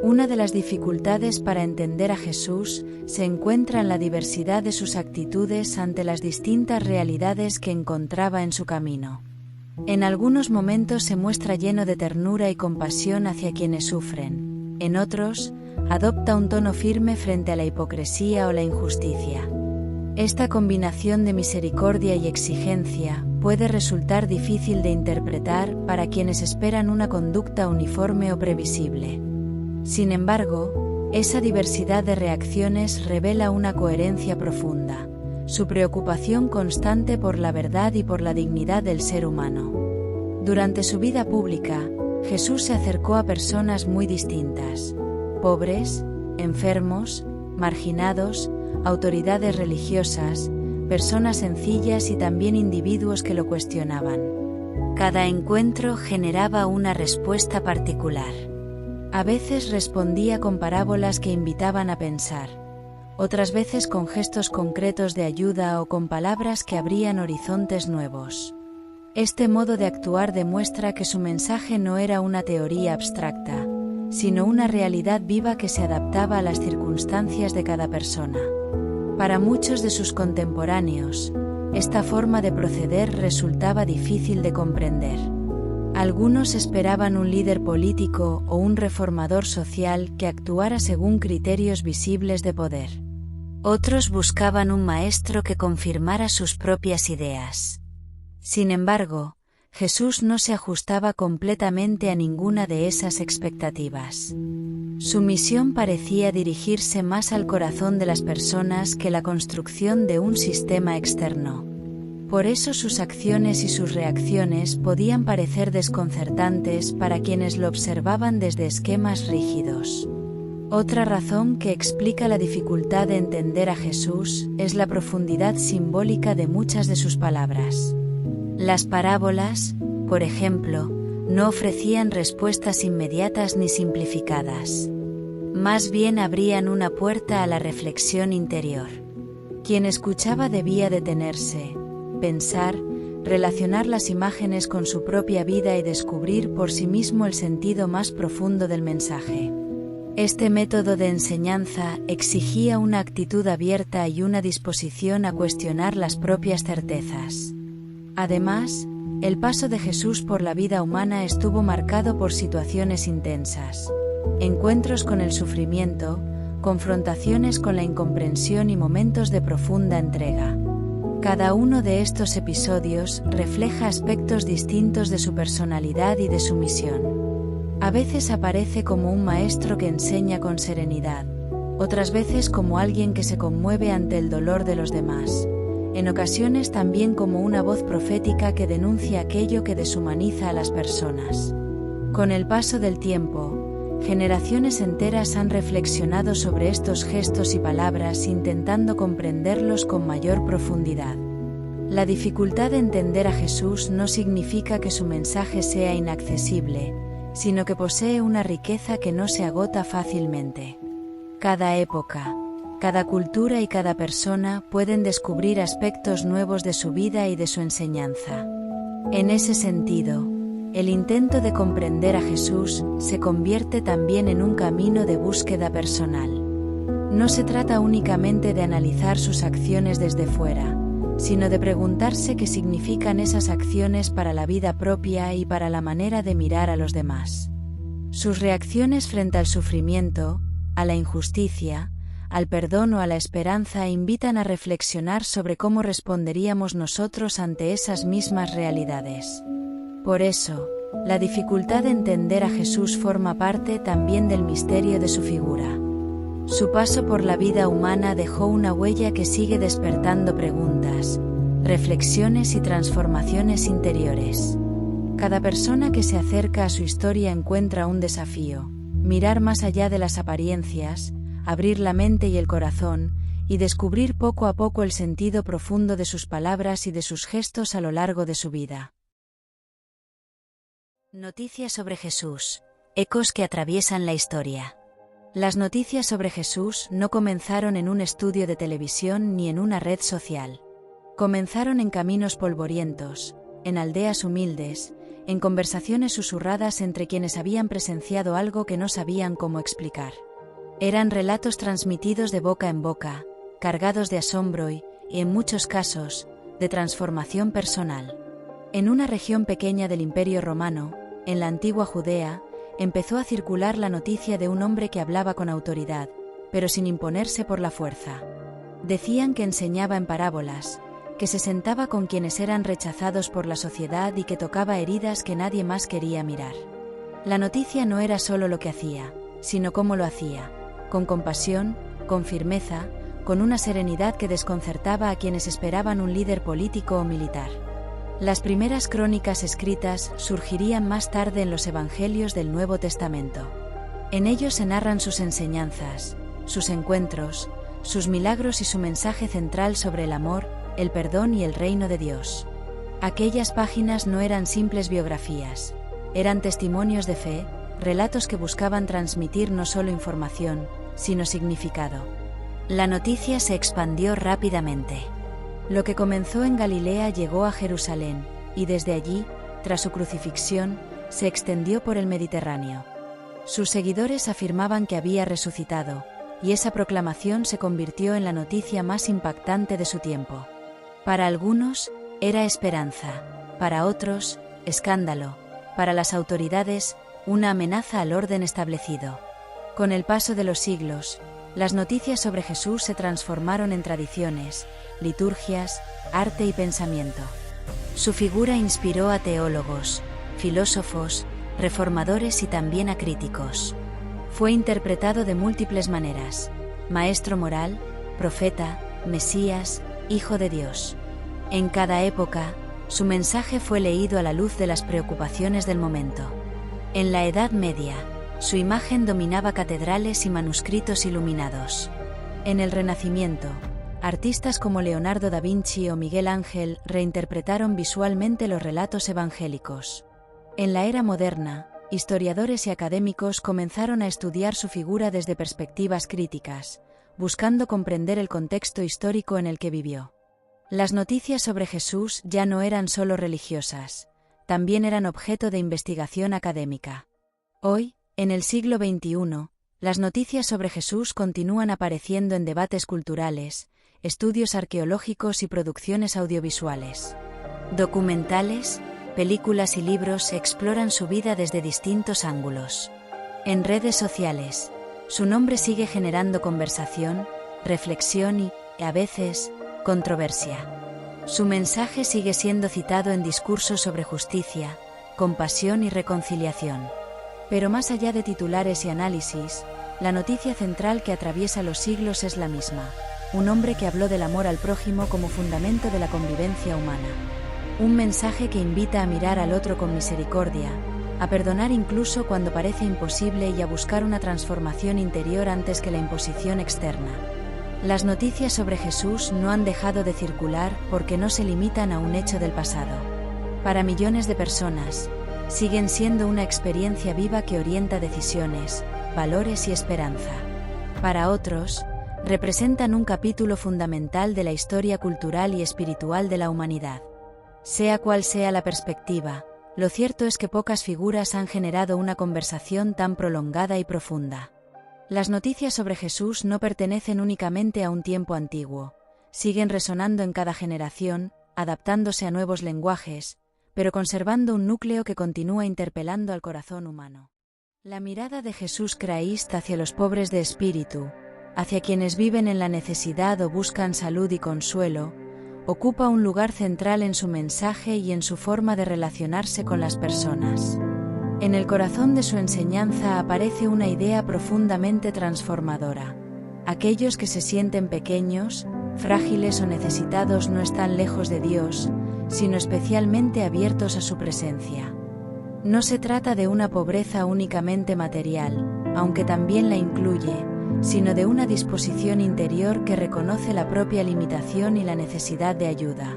Una de las dificultades para entender a Jesús se encuentra en la diversidad de sus actitudes ante las distintas realidades que encontraba en su camino. En algunos momentos se muestra lleno de ternura y compasión hacia quienes sufren, en otros, adopta un tono firme frente a la hipocresía o la injusticia. Esta combinación de misericordia y exigencia puede resultar difícil de interpretar para quienes esperan una conducta uniforme o previsible. Sin embargo, esa diversidad de reacciones revela una coherencia profunda, su preocupación constante por la verdad y por la dignidad del ser humano. Durante su vida pública, Jesús se acercó a personas muy distintas: pobres, enfermos, marginados, autoridades religiosas, personas sencillas y también individuos que lo cuestionaban. Cada encuentro generaba una respuesta particular. A veces respondía con parábolas que invitaban a pensar, otras veces con gestos concretos de ayuda o con palabras que abrían horizontes nuevos. Este modo de actuar demuestra que su mensaje no era una teoría abstracta, sino una realidad viva que se adaptaba a las circunstancias de cada persona. Para muchos de sus contemporáneos, esta forma de proceder resultaba difícil de comprender. Algunos esperaban un líder político o un reformador social que actuara según criterios visibles de poder. Otros buscaban un maestro que confirmara sus propias ideas. Sin embargo, Jesús no se ajustaba completamente a ninguna de esas expectativas. Su misión parecía dirigirse más al corazón de las personas que la construcción de un sistema externo. Por eso sus acciones y sus reacciones podían parecer desconcertantes para quienes lo observaban desde esquemas rígidos. Otra razón que explica la dificultad de entender a Jesús es la profundidad simbólica de muchas de sus palabras. Las parábolas, por ejemplo, no ofrecían respuestas inmediatas ni simplificadas. Más bien abrían una puerta a la reflexión interior. Quien escuchaba debía detenerse, pensar, relacionar las imágenes con su propia vida y descubrir por sí mismo el sentido más profundo del mensaje. Este método de enseñanza exigía una actitud abierta y una disposición a cuestionar las propias certezas. Además, el paso de Jesús por la vida humana estuvo marcado por situaciones intensas. encuentros con el sufrimiento, confrontaciones con la incomprensión y momentos de profunda entrega. Cada uno de estos episodios refleja aspectos distintos de su personalidad y de su misión. A veces aparece como un maestro que enseña con serenidad, otras veces como alguien que se conmueve ante el dolor de los demás, en ocasiones también como una voz profética que denuncia aquello que deshumaniza a las personas. Con el paso del tiempo, generaciones enteras han reflexionado sobre estos gestos y palabras intentando comprenderlos con mayor profundidad. La dificultad de entender a Jesús no significa que su mensaje sea inaccesible, sino que posee una riqueza que no se agota fácilmente. Cada época, cada cultura y cada persona pueden descubrir aspectos nuevos de su vida y de su enseñanza. En ese sentido, el intento de comprender a Jesús se convierte también en un camino de búsqueda personal. No se trata únicamente de analizar sus acciones desde fuera, sino de preguntarse qué significan esas acciones para la vida propia y para la manera de mirar a los demás. Sus reacciones frente al sufrimiento, a la injusticia, al perdón o a la esperanza invitan a reflexionar sobre cómo responderíamos nosotros ante esas mismas realidades. Por eso, la dificultad de entender a Jesús forma parte también del misterio de su figura. Su paso por la vida humana dejó una huella que sigue despertando preguntas, reflexiones y transformaciones interiores. Cada persona que se acerca a su historia encuentra un desafío: mirar más allá de las apariencias, abrir la mente y el corazón, y descubrir poco a poco el sentido profundo de sus palabras y de sus gestos a lo largo de su vida. Noticias sobre Jesús. Ecos que atraviesan la historia. Las noticias sobre Jesús no comenzaron en un estudio de televisión ni en una red social. Comenzaron en caminos polvorientos, en aldeas humildes, en conversaciones susurradas entre quienes habían presenciado algo que no sabían cómo explicar. Eran relatos transmitidos de boca en boca, cargados de asombro y, en muchos casos, de transformación personal. En una región pequeña del Imperio Romano, en la antigua Judea, empezó a circular la noticia de un hombre que hablaba con autoridad, pero sin imponerse por la fuerza. Decían que enseñaba en parábolas, que se sentaba con quienes eran rechazados por la sociedad y que tocaba heridas que nadie más quería mirar. La noticia no era solo lo que hacía, sino cómo lo hacía, con compasión, con firmeza, con una serenidad que desconcertaba a quienes esperaban un líder político o militar. Las primeras crónicas escritas surgirían más tarde en los Evangelios del Nuevo Testamento. En ellos se narran sus enseñanzas, sus encuentros, sus milagros y su mensaje central sobre el amor, el perdón y el reino de Dios. Aquellas páginas no eran simples biografías, eran testimonios de fe, relatos que buscaban transmitir no solo información, sino significado. La noticia se expandió rápidamente. Lo que comenzó en Galilea llegó a Jerusalén, y desde allí, tras su crucifixión, se extendió por el Mediterráneo. Sus seguidores afirmaban que había resucitado, y esa proclamación se convirtió en la noticia más impactante de su tiempo. Para algunos, era esperanza, para otros, escándalo, para las autoridades, una amenaza al orden establecido. Con el paso de los siglos, las noticias sobre Jesús se transformaron en tradiciones, liturgias, arte y pensamiento. Su figura inspiró a teólogos, filósofos, reformadores y también a críticos. Fue interpretado de múltiples maneras: maestro moral, profeta, Mesías, Hijo de Dios. En cada época, su mensaje fue leído a la luz de las preocupaciones del momento. En la Edad Media, su imagen dominaba catedrales y manuscritos iluminados. En el Renacimiento, artistas como Leonardo da Vinci o Miguel Ángel reinterpretaron visualmente los relatos evangélicos. En la era moderna, historiadores y académicos comenzaron a estudiar su figura desde perspectivas críticas, buscando comprender el contexto histórico en el que vivió. Las noticias sobre Jesús ya no eran solo religiosas, también eran objeto de investigación académica. Hoy, en el siglo XXI, las noticias sobre Jesús continúan apareciendo en debates culturales, estudios arqueológicos y producciones audiovisuales. Documentales, películas y libros exploran su vida desde distintos ángulos. En redes sociales, su nombre sigue generando conversación, reflexión y, a veces, controversia. Su mensaje sigue siendo citado en discursos sobre justicia, compasión y reconciliación. Pero más allá de titulares y análisis, la noticia central que atraviesa los siglos es la misma: un hombre que habló del amor al prójimo como fundamento de la convivencia humana. Un mensaje que invita a mirar al otro con misericordia, a perdonar incluso cuando parece imposible y a buscar una transformación interior antes que la imposición externa. Las noticias sobre Jesús no han dejado de circular porque no se limitan a un hecho del pasado. Para millones de personas, siguen siendo una experiencia viva que orienta decisiones, valores y esperanza. Para otros, representan un capítulo fundamental de la historia cultural y espiritual de la humanidad. Sea cual sea la perspectiva, lo cierto es que pocas figuras han generado una conversación tan prolongada y profunda. Las noticias sobre Jesús no pertenecen únicamente a un tiempo antiguo, siguen resonando en cada generación, adaptándose a nuevos lenguajes, pero conservando un núcleo que continúa interpelando al corazón humano. La mirada de Jesús Christ hacia los pobres de espíritu, hacia quienes viven en la necesidad o buscan salud y consuelo, ocupa un lugar central en su mensaje y en su forma de relacionarse con las personas. En el corazón de su enseñanza aparece una idea profundamente transformadora. Aquellos que se sienten pequeños, frágiles o necesitados no están lejos de Dios, sino especialmente abiertos a su presencia. No se trata de una pobreza únicamente material, aunque también la incluye, sino de una disposición interior que reconoce la propia limitación y la necesidad de ayuda.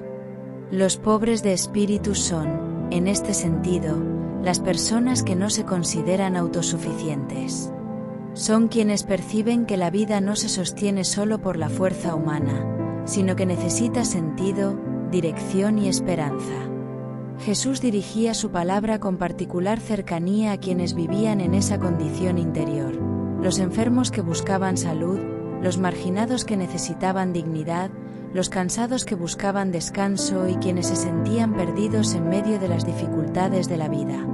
Los pobres de espíritu son, en este sentido, las personas que no se consideran autosuficientes. Son quienes perciben que la vida no se sostiene solo por la fuerza humana, sino que necesita sentido, dirección y esperanza. Jesús dirigía su palabra con particular cercanía a quienes vivían en esa condición interior: los enfermos que buscaban salud, los marginados que necesitaban dignidad, los cansados que buscaban descanso y quienes se sentían perdidos en medio de las dificultades de la vida.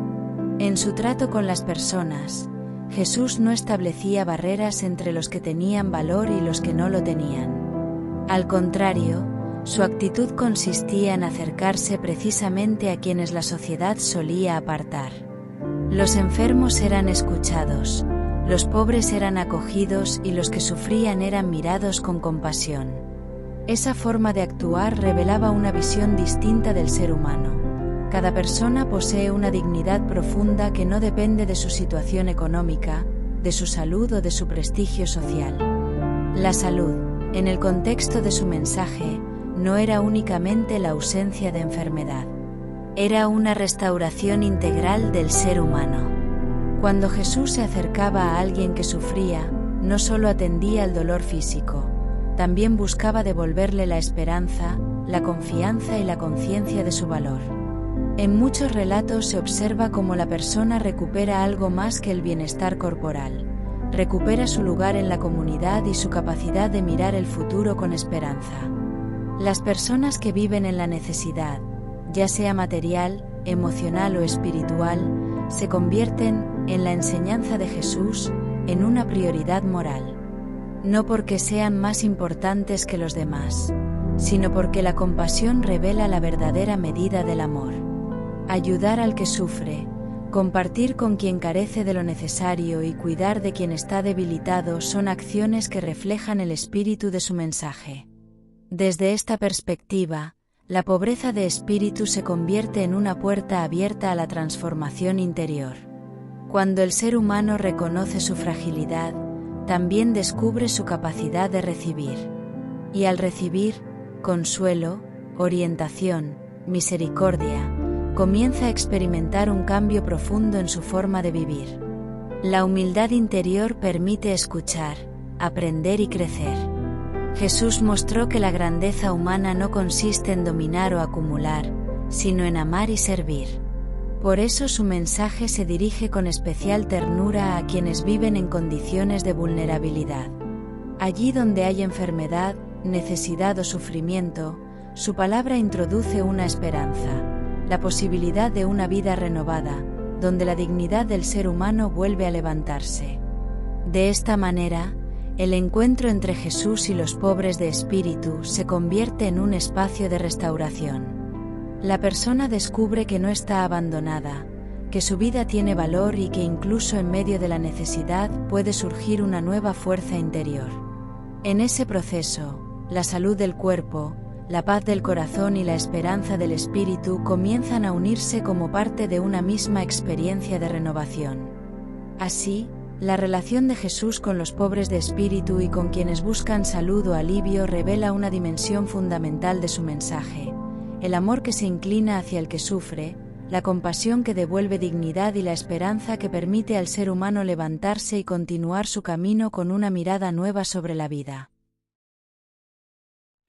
En su trato con las personas, Jesús no establecía barreras entre los que tenían valor y los que no lo tenían. Al contrario, su actitud consistía en acercarse precisamente a quienes la sociedad solía apartar. Los enfermos eran escuchados, los pobres eran acogidos y los que sufrían eran mirados con compasión. Esa forma de actuar revelaba una visión distinta del ser humano. Cada persona posee una dignidad profunda que no depende de su situación económica, de su salud o de su prestigio social. La salud, en el contexto de su mensaje, no era únicamente la ausencia de enfermedad. Era una restauración integral del ser humano. Cuando Jesús se acercaba a alguien que sufría, no solo atendía el dolor físico, también buscaba devolverle la esperanza, la confianza y la conciencia de su valor. En muchos relatos se observa cómo la persona recupera algo más que el bienestar corporal, recupera su lugar en la comunidad y su capacidad de mirar el futuro con esperanza. Las personas que viven en la necesidad, ya sea material, emocional o espiritual, se convierten, en la enseñanza de Jesús, en una prioridad moral. No porque sean más importantes que los demás, sino porque la compasión revela la verdadera medida del amor. Ayudar al que sufre, compartir con quien carece de lo necesario y cuidar de quien está debilitado son acciones que reflejan el espíritu de su mensaje. Desde esta perspectiva, la pobreza de espíritu se convierte en una puerta abierta a la transformación interior. Cuando el ser humano reconoce su fragilidad, también descubre su capacidad de recibir. Y al recibir consuelo, orientación, misericordia, comienza a experimentar un cambio profundo en su forma de vivir. La humildad interior permite escuchar, aprender y crecer. Jesús mostró que la grandeza humana no consiste en dominar o acumular, sino en amar y servir. Por eso su mensaje se dirige con especial ternura a quienes viven en condiciones de vulnerabilidad. Allí donde hay enfermedad, necesidad o sufrimiento, su palabra introduce una esperanza, la posibilidad de una vida renovada, donde la dignidad del ser humano vuelve a levantarse. De esta manera, el encuentro entre Jesús y los pobres de espíritu se convierte en un espacio de restauración. La persona descubre que no está abandonada, que su vida tiene valor y que incluso en medio de la necesidad puede surgir una nueva fuerza interior. En ese proceso, la salud del cuerpo, la paz del corazón y la esperanza del espíritu comienzan a unirse como parte de una misma experiencia de renovación. Así, la relación de Jesús con los pobres de espíritu y con quienes buscan salud o alivio revela una dimensión fundamental de su mensaje: el amor que se inclina hacia el que sufre, la compasión que devuelve dignidad y la esperanza que permite al ser humano levantarse y continuar su camino con una mirada nueva sobre la vida.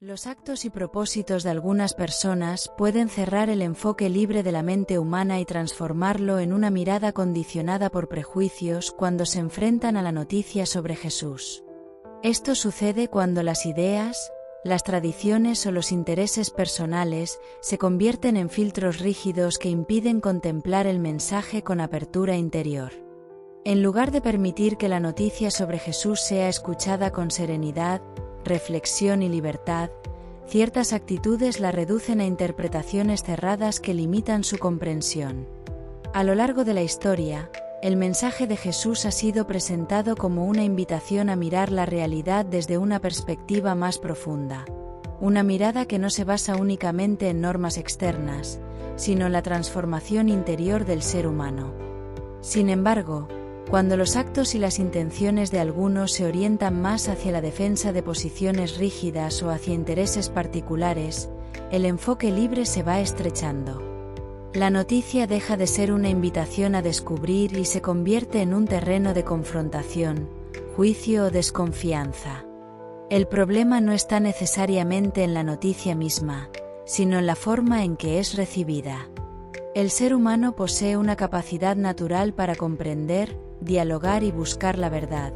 Los actos y propósitos de algunas personas pueden cerrar el enfoque libre de la mente humana y transformarlo en una mirada condicionada por prejuicios cuando se enfrentan a la noticia sobre Jesús. Esto sucede cuando las ideas, las tradiciones o los intereses personales se convierten en filtros rígidos que impiden contemplar el mensaje con apertura interior. En lugar de permitir que la noticia sobre Jesús sea escuchada con serenidad, reflexión y libertad, ciertas actitudes la reducen a interpretaciones cerradas que limitan su comprensión. A lo largo de la historia, el mensaje de Jesús ha sido presentado como una invitación a mirar la realidad desde una perspectiva más profunda. Una mirada que no se basa únicamente en normas externas, sino en la transformación interior del ser humano. Sin embargo, cuando los actos y las intenciones de algunos se orientan más hacia la defensa de posiciones rígidas o hacia intereses particulares, el enfoque libre se va estrechando. La noticia deja de ser una invitación a descubrir y se convierte en un terreno de confrontación, juicio o desconfianza. El problema no está necesariamente en la noticia misma, sino en la forma en que es recibida. El ser humano posee una capacidad natural para comprender, dialogar y buscar la verdad,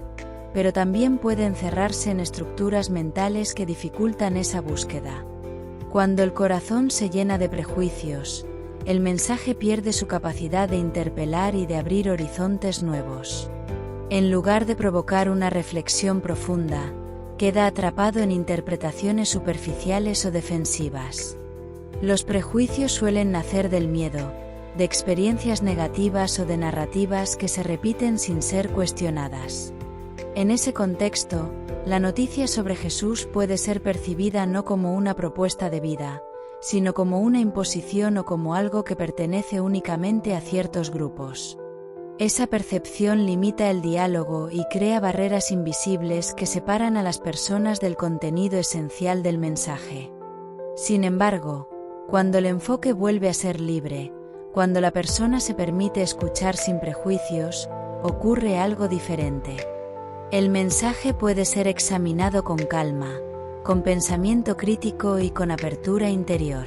pero también puede encerrarse en estructuras mentales que dificultan esa búsqueda. Cuando el corazón se llena de prejuicios, el mensaje pierde su capacidad de interpelar y de abrir horizontes nuevos. En lugar de provocar una reflexión profunda, queda atrapado en interpretaciones superficiales o defensivas. Los prejuicios suelen nacer del miedo, de experiencias negativas o de narrativas que se repiten sin ser cuestionadas. En ese contexto, la noticia sobre Jesús puede ser percibida no como una propuesta de vida, sino como una imposición o como algo que pertenece únicamente a ciertos grupos. Esa percepción limita el diálogo y crea barreras invisibles que separan a las personas del contenido esencial del mensaje. Sin embargo, cuando el enfoque vuelve a ser libre, cuando la persona se permite escuchar sin prejuicios, ocurre algo diferente. El mensaje puede ser examinado con calma, con pensamiento crítico y con apertura interior.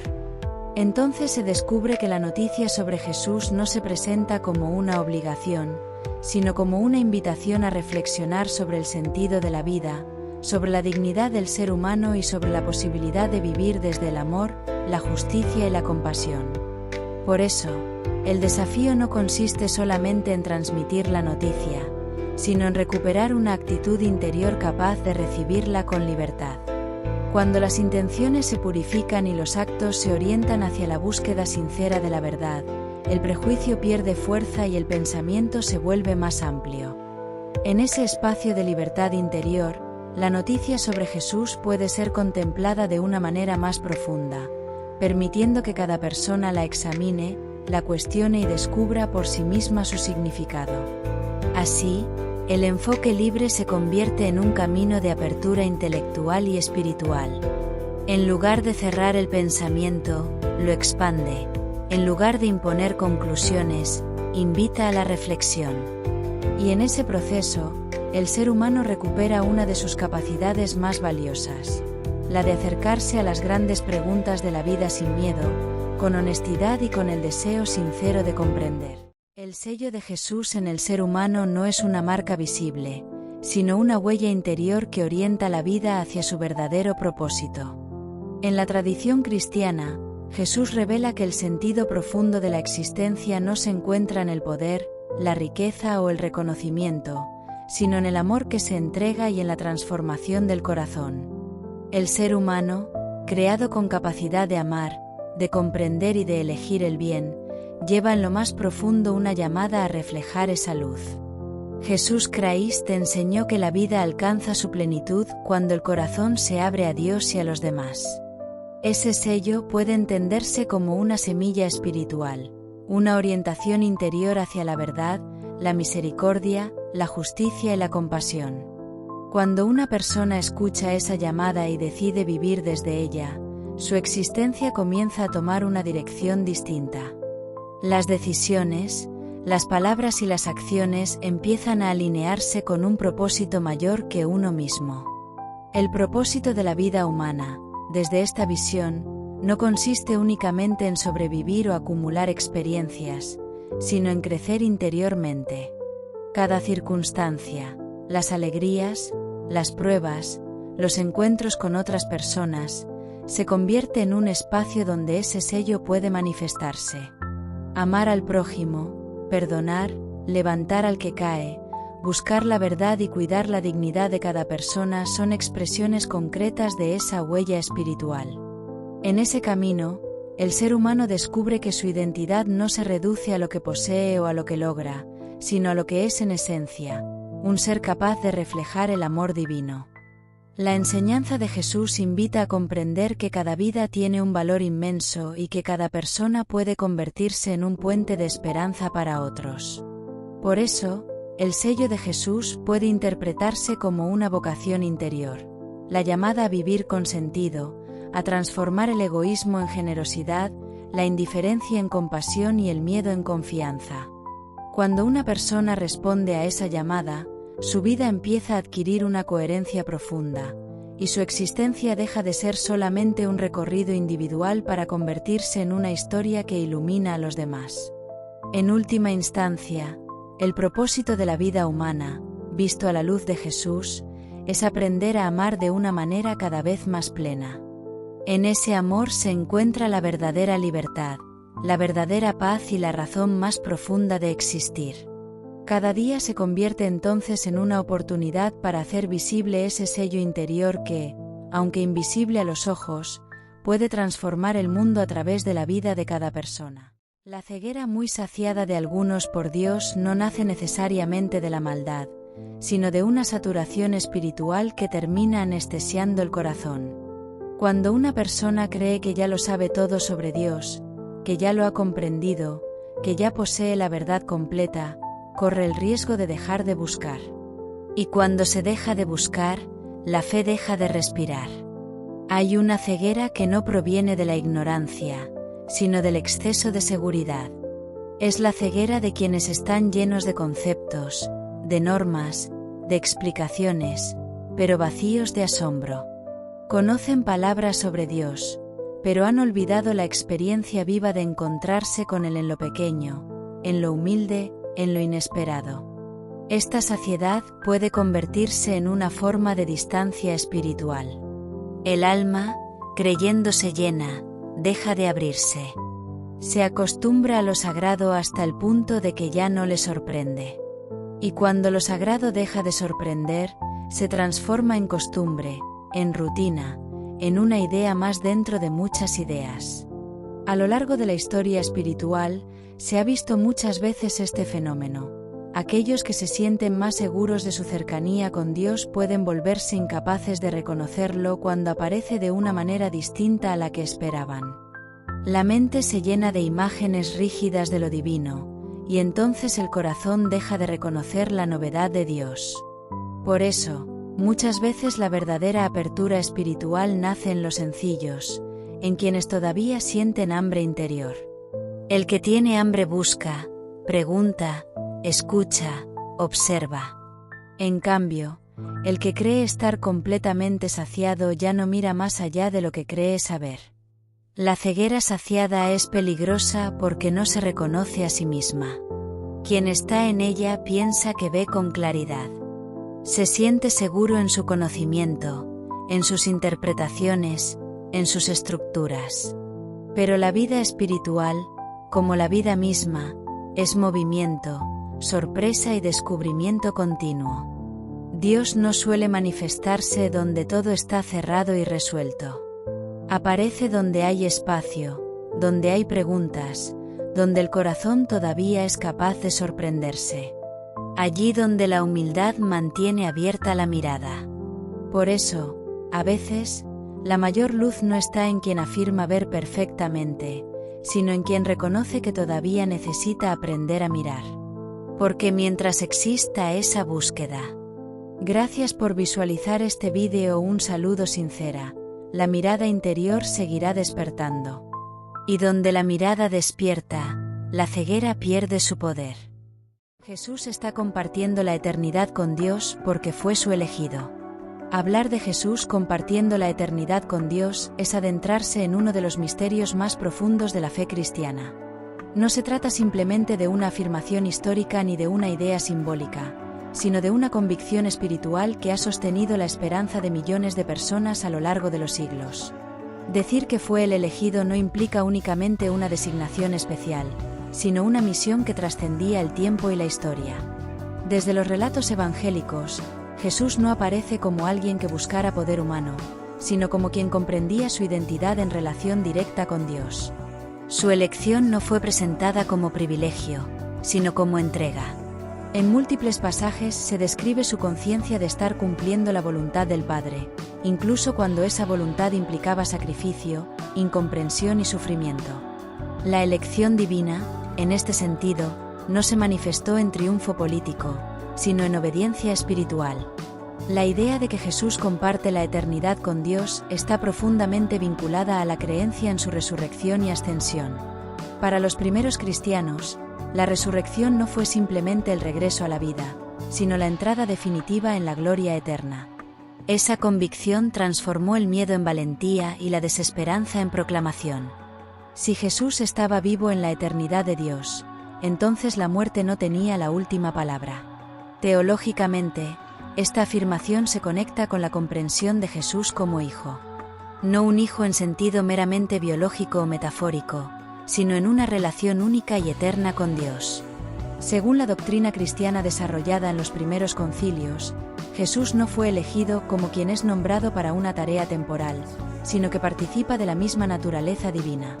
Entonces se descubre que la noticia sobre Jesús no se presenta como una obligación, sino como una invitación a reflexionar sobre el sentido de la vida, sobre la dignidad del ser humano y sobre la posibilidad de vivir desde el amor, la justicia y la compasión. Por eso, el desafío no consiste solamente en transmitir la noticia, sino en recuperar una actitud interior capaz de recibirla con libertad. Cuando las intenciones se purifican y los actos se orientan hacia la búsqueda sincera de la verdad, el prejuicio pierde fuerza y el pensamiento se vuelve más amplio. En ese espacio de libertad interior, la noticia sobre Jesús puede ser contemplada de una manera más profunda, permitiendo que cada persona la examine, la cuestione y descubra por sí misma su significado. Así, el enfoque libre se convierte en un camino de apertura intelectual y espiritual. En lugar de cerrar el pensamiento, lo expande. En lugar de imponer conclusiones, invita a la reflexión. Y en ese proceso, el ser humano recupera una de sus capacidades más valiosas, la de acercarse a las grandes preguntas de la vida sin miedo, con honestidad y con el deseo sincero de comprender. El sello de Jesús en el ser humano no es una marca visible, sino una huella interior que orienta la vida hacia su verdadero propósito. En la tradición cristiana, Jesús revela que el sentido profundo de la existencia no se encuentra en el poder, la riqueza o el reconocimiento, sino en el amor que se entrega y en la transformación del corazón. El ser humano, creado con capacidad de amar, de comprender y de elegir el bien, lleva en lo más profundo una llamada a reflejar esa luz. Jesús Christ enseñó que la vida alcanza su plenitud cuando el corazón se abre a Dios y a los demás. Ese sello puede entenderse como una semilla espiritual, una orientación interior hacia la verdad, la misericordia, la justicia y la compasión. Cuando una persona escucha esa llamada y decide vivir desde ella, su existencia comienza a tomar una dirección distinta. Las decisiones, las palabras y las acciones empiezan a alinearse con un propósito mayor que uno mismo. El propósito de la vida humana, desde esta visión, no consiste únicamente en sobrevivir o acumular experiencias, sino en crecer interiormente. Cada circunstancia, las alegrías, las pruebas, los encuentros con otras personas, se convierte en un espacio donde ese sello puede manifestarse. Amar al prójimo, perdonar, levantar al que cae, buscar la verdad y cuidar la dignidad de cada persona son expresiones concretas de esa huella espiritual. En ese camino, el ser humano descubre que su identidad no se reduce a lo que posee o a lo que logra, sino a lo que es en esencia, un ser capaz de reflejar el amor divino. La enseñanza de Jesús invita a comprender que cada vida tiene un valor inmenso y que cada persona puede convertirse en un puente de esperanza para otros. Por eso, el sello de Jesús puede interpretarse como una vocación interior, la llamada a vivir con sentido, a transformar el egoísmo en generosidad, la indiferencia en compasión y el miedo en confianza. Cuando una persona responde a esa llamada, su vida empieza a adquirir una coherencia profunda, y su existencia deja de ser solamente un recorrido individual para convertirse en una historia que ilumina a los demás. En última instancia, el propósito de la vida humana, visto a la luz de Jesús, es aprender a amar de una manera cada vez más plena. En ese amor se encuentra la verdadera libertad, la verdadera paz y la razón más profunda de existir. Cada día se convierte entonces en una oportunidad para hacer visible ese sello interior que, aunque invisible a los ojos, puede transformar el mundo a través de la vida de cada persona. La ceguera muy saciada de algunos por Dios no nace necesariamente de la maldad, sino de una saturación espiritual que termina anestesiando el corazón. Cuando una persona cree que ya lo sabe todo sobre Dios, que ya lo ha comprendido, que ya posee la verdad completa, corre el riesgo de dejar de buscar. Y cuando se deja de buscar, la fe deja de respirar. Hay una ceguera que no proviene de la ignorancia, sino del exceso de seguridad. Es la ceguera de quienes están llenos de conceptos, de normas, de explicaciones, pero vacíos de asombro. Conocen palabras sobre Dios, pero han olvidado la experiencia viva de encontrarse con Él en lo pequeño, en lo humilde, en lo inesperado. Esta saciedad puede convertirse en una forma de distancia espiritual. El alma, creyéndose llena, deja de abrirse. Se acostumbra a lo sagrado hasta el punto de que ya no le sorprende. Y cuando lo sagrado deja de sorprender, se transforma en costumbre, en rutina, en una idea más dentro de muchas ideas. A lo largo de la historia espiritual, se ha visto muchas veces este fenómeno. Aquellos que se sienten más seguros de su cercanía con Dios pueden volverse incapaces de reconocerlo cuando aparece de una manera distinta a la que esperaban. La mente se llena de imágenes rígidas de lo divino, y entonces el corazón deja de reconocer la novedad de Dios. Por eso, muchas veces la verdadera apertura espiritual nace en los sencillos, en quienes todavía sienten hambre interior. El que tiene hambre busca, pregunta, escucha, observa. En cambio, el que cree estar completamente saciado ya no mira más allá de lo que cree saber. La ceguera saciada es peligrosa porque no se reconoce a sí misma. Quien está en ella piensa que ve con claridad. Se siente seguro en su conocimiento, en sus interpretaciones, en sus estructuras. Pero la vida espiritual, como la vida misma, es movimiento, sorpresa y descubrimiento continuo. Dios no suele manifestarse donde todo está cerrado y resuelto. Aparece donde hay espacio, donde hay preguntas, donde el corazón todavía es capaz de sorprenderse. Allí donde la humildad mantiene abierta la mirada. Por eso, a veces, la mayor luz no está en quien afirma ver perfectamente, sino en quien reconoce que todavía necesita aprender a mirar. Porque mientras exista esa búsqueda. Gracias por visualizar este vídeo. Un saludo sincera. La mirada interior seguirá despertando. Y donde la mirada despierta, la ceguera pierde su poder. Jesús está compartiendo la eternidad con Dios porque fue su elegido. Hablar de Jesús compartiendo la eternidad con Dios es adentrarse en uno de los misterios más profundos de la fe cristiana. No se trata simplemente de una afirmación histórica ni de una idea simbólica, sino de una convicción espiritual que ha sostenido la esperanza de millones de personas a lo largo de los siglos. Decir que fue el elegido no implica únicamente una designación especial, sino una misión que trascendía el tiempo y la historia. Desde los relatos evangélicos, Jesús no aparece como alguien que buscara poder humano, sino como quien comprendía su identidad en relación directa con Dios. Su elección no fue presentada como privilegio, sino como entrega. En múltiples pasajes se describe su conciencia de estar cumpliendo la voluntad del Padre, incluso cuando esa voluntad implicaba sacrificio, incomprensión y sufrimiento. La elección divina, en este sentido, no se manifestó en triunfo político, sino en obediencia espiritual. La idea de que Jesús comparte la eternidad con Dios está profundamente vinculada a la creencia en su resurrección y ascensión. Para los primeros cristianos, la resurrección no fue simplemente el regreso a la vida, sino la entrada definitiva en la gloria eterna. Esa convicción transformó el miedo en valentía y la desesperanza en proclamación. Si Jesús estaba vivo en la eternidad de Dios, entonces la muerte no tenía la última palabra. Teológicamente, esta afirmación se conecta con la comprensión de Jesús como hijo. No un hijo en sentido meramente biológico o metafórico, sino en una relación única y eterna con Dios. Según la doctrina cristiana desarrollada en los primeros concilios, Jesús no fue elegido como quien es nombrado para una tarea temporal, sino que participa de la misma naturaleza divina.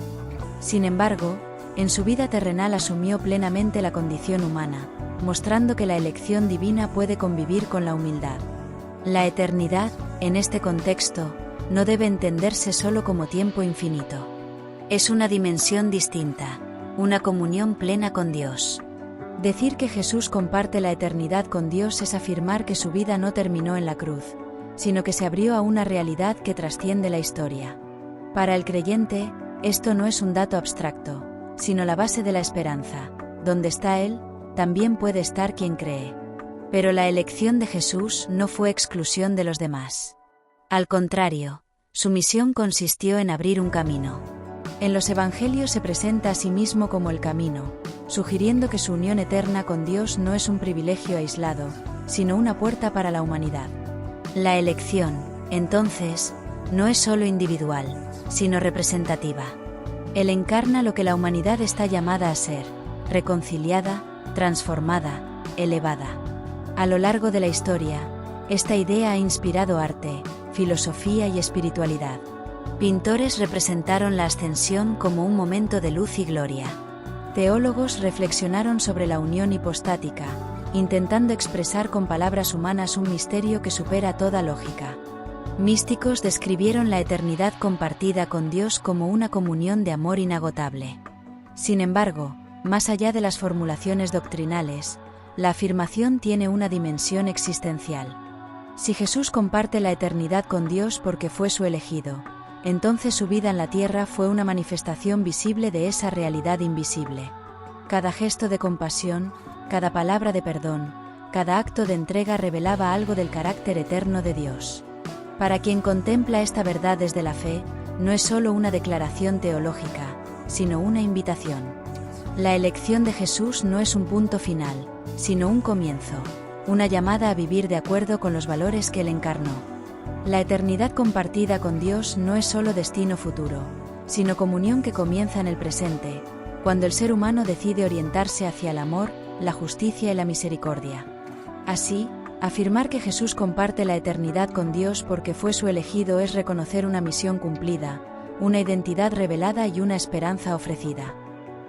Sin embargo, en su vida terrenal asumió plenamente la condición humana, mostrando que la elección divina puede convivir con la humildad. La eternidad, en este contexto, no debe entenderse solo como tiempo infinito. Es una dimensión distinta, una comunión plena con Dios. Decir que Jesús comparte la eternidad con Dios es afirmar que su vida no terminó en la cruz, sino que se abrió a una realidad que trasciende la historia. Para el creyente, esto no es un dato abstracto, sino la base de la esperanza. Donde está Él, también puede estar quien cree. Pero la elección de Jesús no fue exclusión de los demás. Al contrario, su misión consistió en abrir un camino. En los evangelios se presenta a sí mismo como el camino, sugiriendo que su unión eterna con Dios no es un privilegio aislado, sino una puerta para la humanidad. La elección, entonces, no es solo individual, sino representativa. Él encarna lo que la humanidad está llamada a ser: reconciliada, transformada, elevada. A lo largo de la historia, esta idea ha inspirado arte, filosofía y espiritualidad. Pintores representaron la ascensión como un momento de luz y gloria. Teólogos reflexionaron sobre la unión hipostática, intentando expresar con palabras humanas un misterio que supera toda lógica. Místicos describieron la eternidad compartida con Dios como una comunión de amor inagotable. Sin embargo, más allá de las formulaciones doctrinales, la afirmación tiene una dimensión existencial. Si Jesús comparte la eternidad con Dios porque fue su elegido, entonces su vida en la tierra fue una manifestación visible de esa realidad invisible. Cada gesto de compasión, cada palabra de perdón, cada acto de entrega revelaba algo del carácter eterno de Dios. Para quien contempla esta verdad desde la fe, no es solo una declaración teológica, sino una invitación. La elección de Jesús no es un punto final, sino un comienzo, una llamada a vivir de acuerdo con los valores que Él encarnó. La eternidad compartida con Dios no es solo destino futuro, sino comunión que comienza en el presente, cuando el ser humano decide orientarse hacia el amor, la justicia y la misericordia. Así, afirmar que Jesús comparte la eternidad con Dios porque fue su elegido es reconocer una misión cumplida, una identidad revelada y una esperanza ofrecida.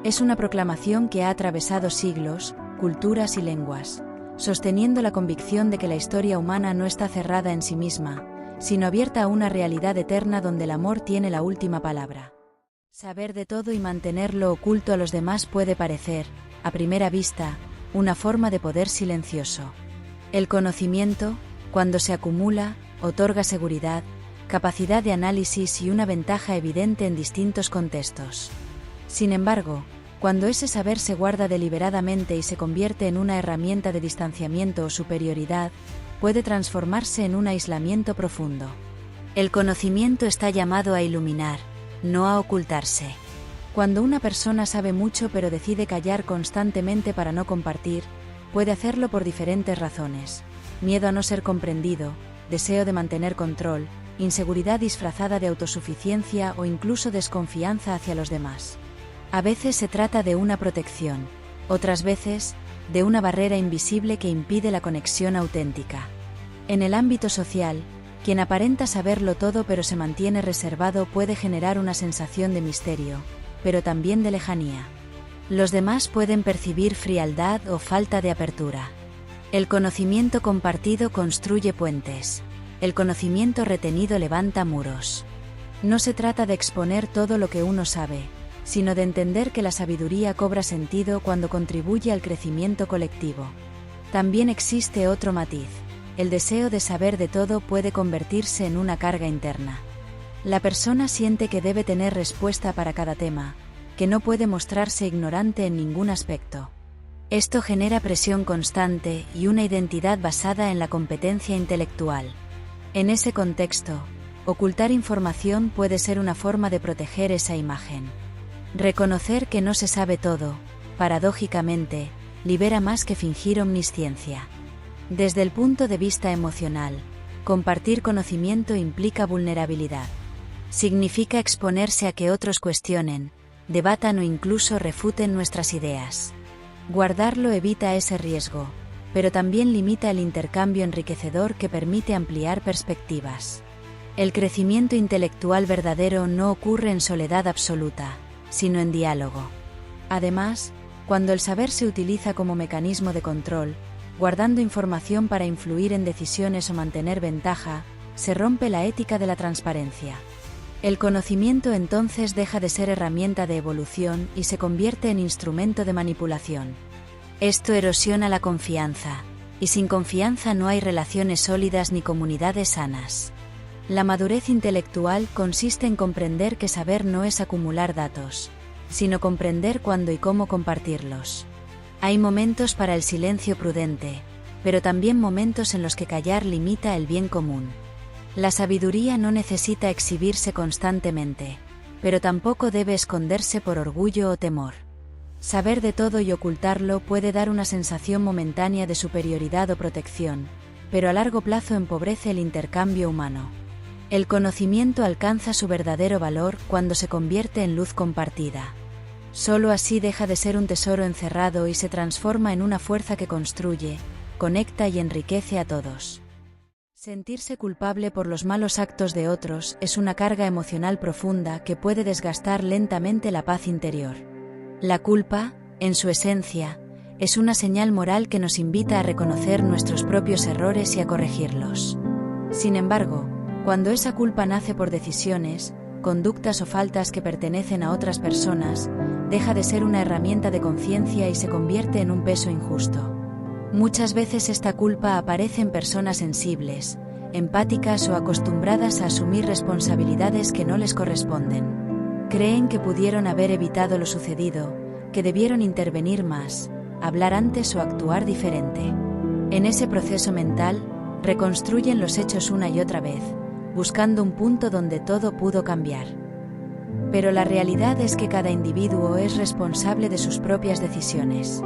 Es una proclamación que ha atravesado siglos, culturas y lenguas, sosteniendo la convicción de que la historia humana no está cerrada en sí misma, sino abierta a una realidad eterna donde el amor tiene la última palabra. Saber de todo y mantenerlo oculto a los demás puede parecer, a primera vista, una forma de poder silencioso. El conocimiento, cuando se acumula, otorga seguridad, capacidad de análisis y una ventaja evidente en distintos contextos. Sin embargo, cuando ese saber se guarda deliberadamente y se convierte en una herramienta de distanciamiento o superioridad, puede transformarse en un aislamiento profundo. El conocimiento está llamado a iluminar, no a ocultarse. Cuando una persona sabe mucho pero decide callar constantemente para no compartir, puede hacerlo por diferentes razones: miedo a no ser comprendido, deseo de mantener control, inseguridad disfrazada de autosuficiencia o incluso desconfianza hacia los demás. A veces se trata de una protección, otras veces, de una barrera invisible que impide la conexión auténtica. En el ámbito social, quien aparenta saberlo todo pero se mantiene reservado puede generar una sensación de misterio, pero también de lejanía. Los demás pueden percibir frialdad o falta de apertura. El conocimiento compartido construye puentes. El conocimiento retenido levanta muros. No se trata de exponer todo lo que uno sabe, sino de entender que la sabiduría cobra sentido cuando contribuye al crecimiento colectivo. También existe otro matiz: el deseo de saber de todo puede convertirse en una carga interna. La persona siente que debe tener respuesta para cada tema, que no puede mostrarse ignorante en ningún aspecto. Esto genera presión constante y una identidad basada en la competencia intelectual. En ese contexto, ocultar información puede ser una forma de proteger esa imagen. Reconocer que no se sabe todo, paradójicamente, libera más que fingir omnisciencia. Desde el punto de vista emocional, compartir conocimiento implica vulnerabilidad. Significa exponerse a que otros cuestionen, debatan o incluso refuten nuestras ideas. Guardarlo evita ese riesgo, pero también limita el intercambio enriquecedor que permite ampliar perspectivas. El crecimiento intelectual verdadero no ocurre en soledad absoluta, sino en diálogo. Además, cuando el saber se utiliza como mecanismo de control, guardando información para influir en decisiones o mantener ventaja, se rompe la ética de la transparencia. El conocimiento entonces deja de ser herramienta de evolución y se convierte en instrumento de manipulación. Esto erosiona la confianza, y sin confianza no hay relaciones sólidas ni comunidades sanas. La madurez intelectual consiste en comprender que saber no es acumular datos, sino comprender cuándo y cómo compartirlos. Hay momentos para el silencio prudente, pero también momentos en los que callar limita el bien común. La sabiduría no necesita exhibirse constantemente, pero tampoco debe esconderse por orgullo o temor. Saber de todo y ocultarlo puede dar una sensación momentánea de superioridad o protección, pero a largo plazo empobrece el intercambio humano. El conocimiento alcanza su verdadero valor cuando se convierte en luz compartida. Solo así deja de ser un tesoro encerrado y se transforma en una fuerza que construye, conecta y enriquece a todos. Sentirse culpable por los malos actos de otros es una carga emocional profunda que puede desgastar lentamente la paz interior. La culpa, en su esencia, es una señal moral que nos invita a reconocer nuestros propios errores y a corregirlos. Sin embargo, cuando esa culpa nace por decisiones, conductas o faltas que pertenecen a otras personas, deja de ser una herramienta de conciencia y se convierte en un peso injusto. Muchas veces esta culpa aparece en personas sensibles, empáticas o acostumbradas a asumir responsabilidades que no les corresponden. Creen que pudieron haber evitado lo sucedido, que debieron intervenir más, hablar antes o actuar diferente. En ese proceso mental, reconstruyen los hechos una y otra vez, buscando un punto donde todo pudo cambiar. Pero la realidad es que cada individuo es responsable de sus propias decisiones.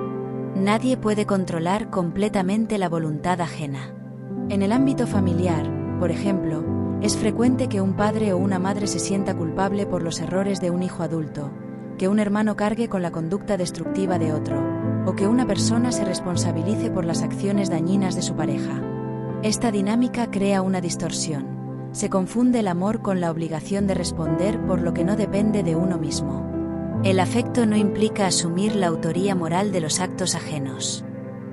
Nadie puede controlar completamente la voluntad ajena. En el ámbito familiar, por ejemplo, Es frecuente que un padre o una madre se sienta culpable por los errores de un hijo adulto, que un hermano cargue con la conducta destructiva de otro, o que una persona se responsabilice por las acciones dañinas de su pareja. Esta dinámica crea una distorsión. Se confunde el amor con la obligación de responder por lo que no depende de uno mismo. El afecto no implica asumir la autoría moral de los actos ajenos.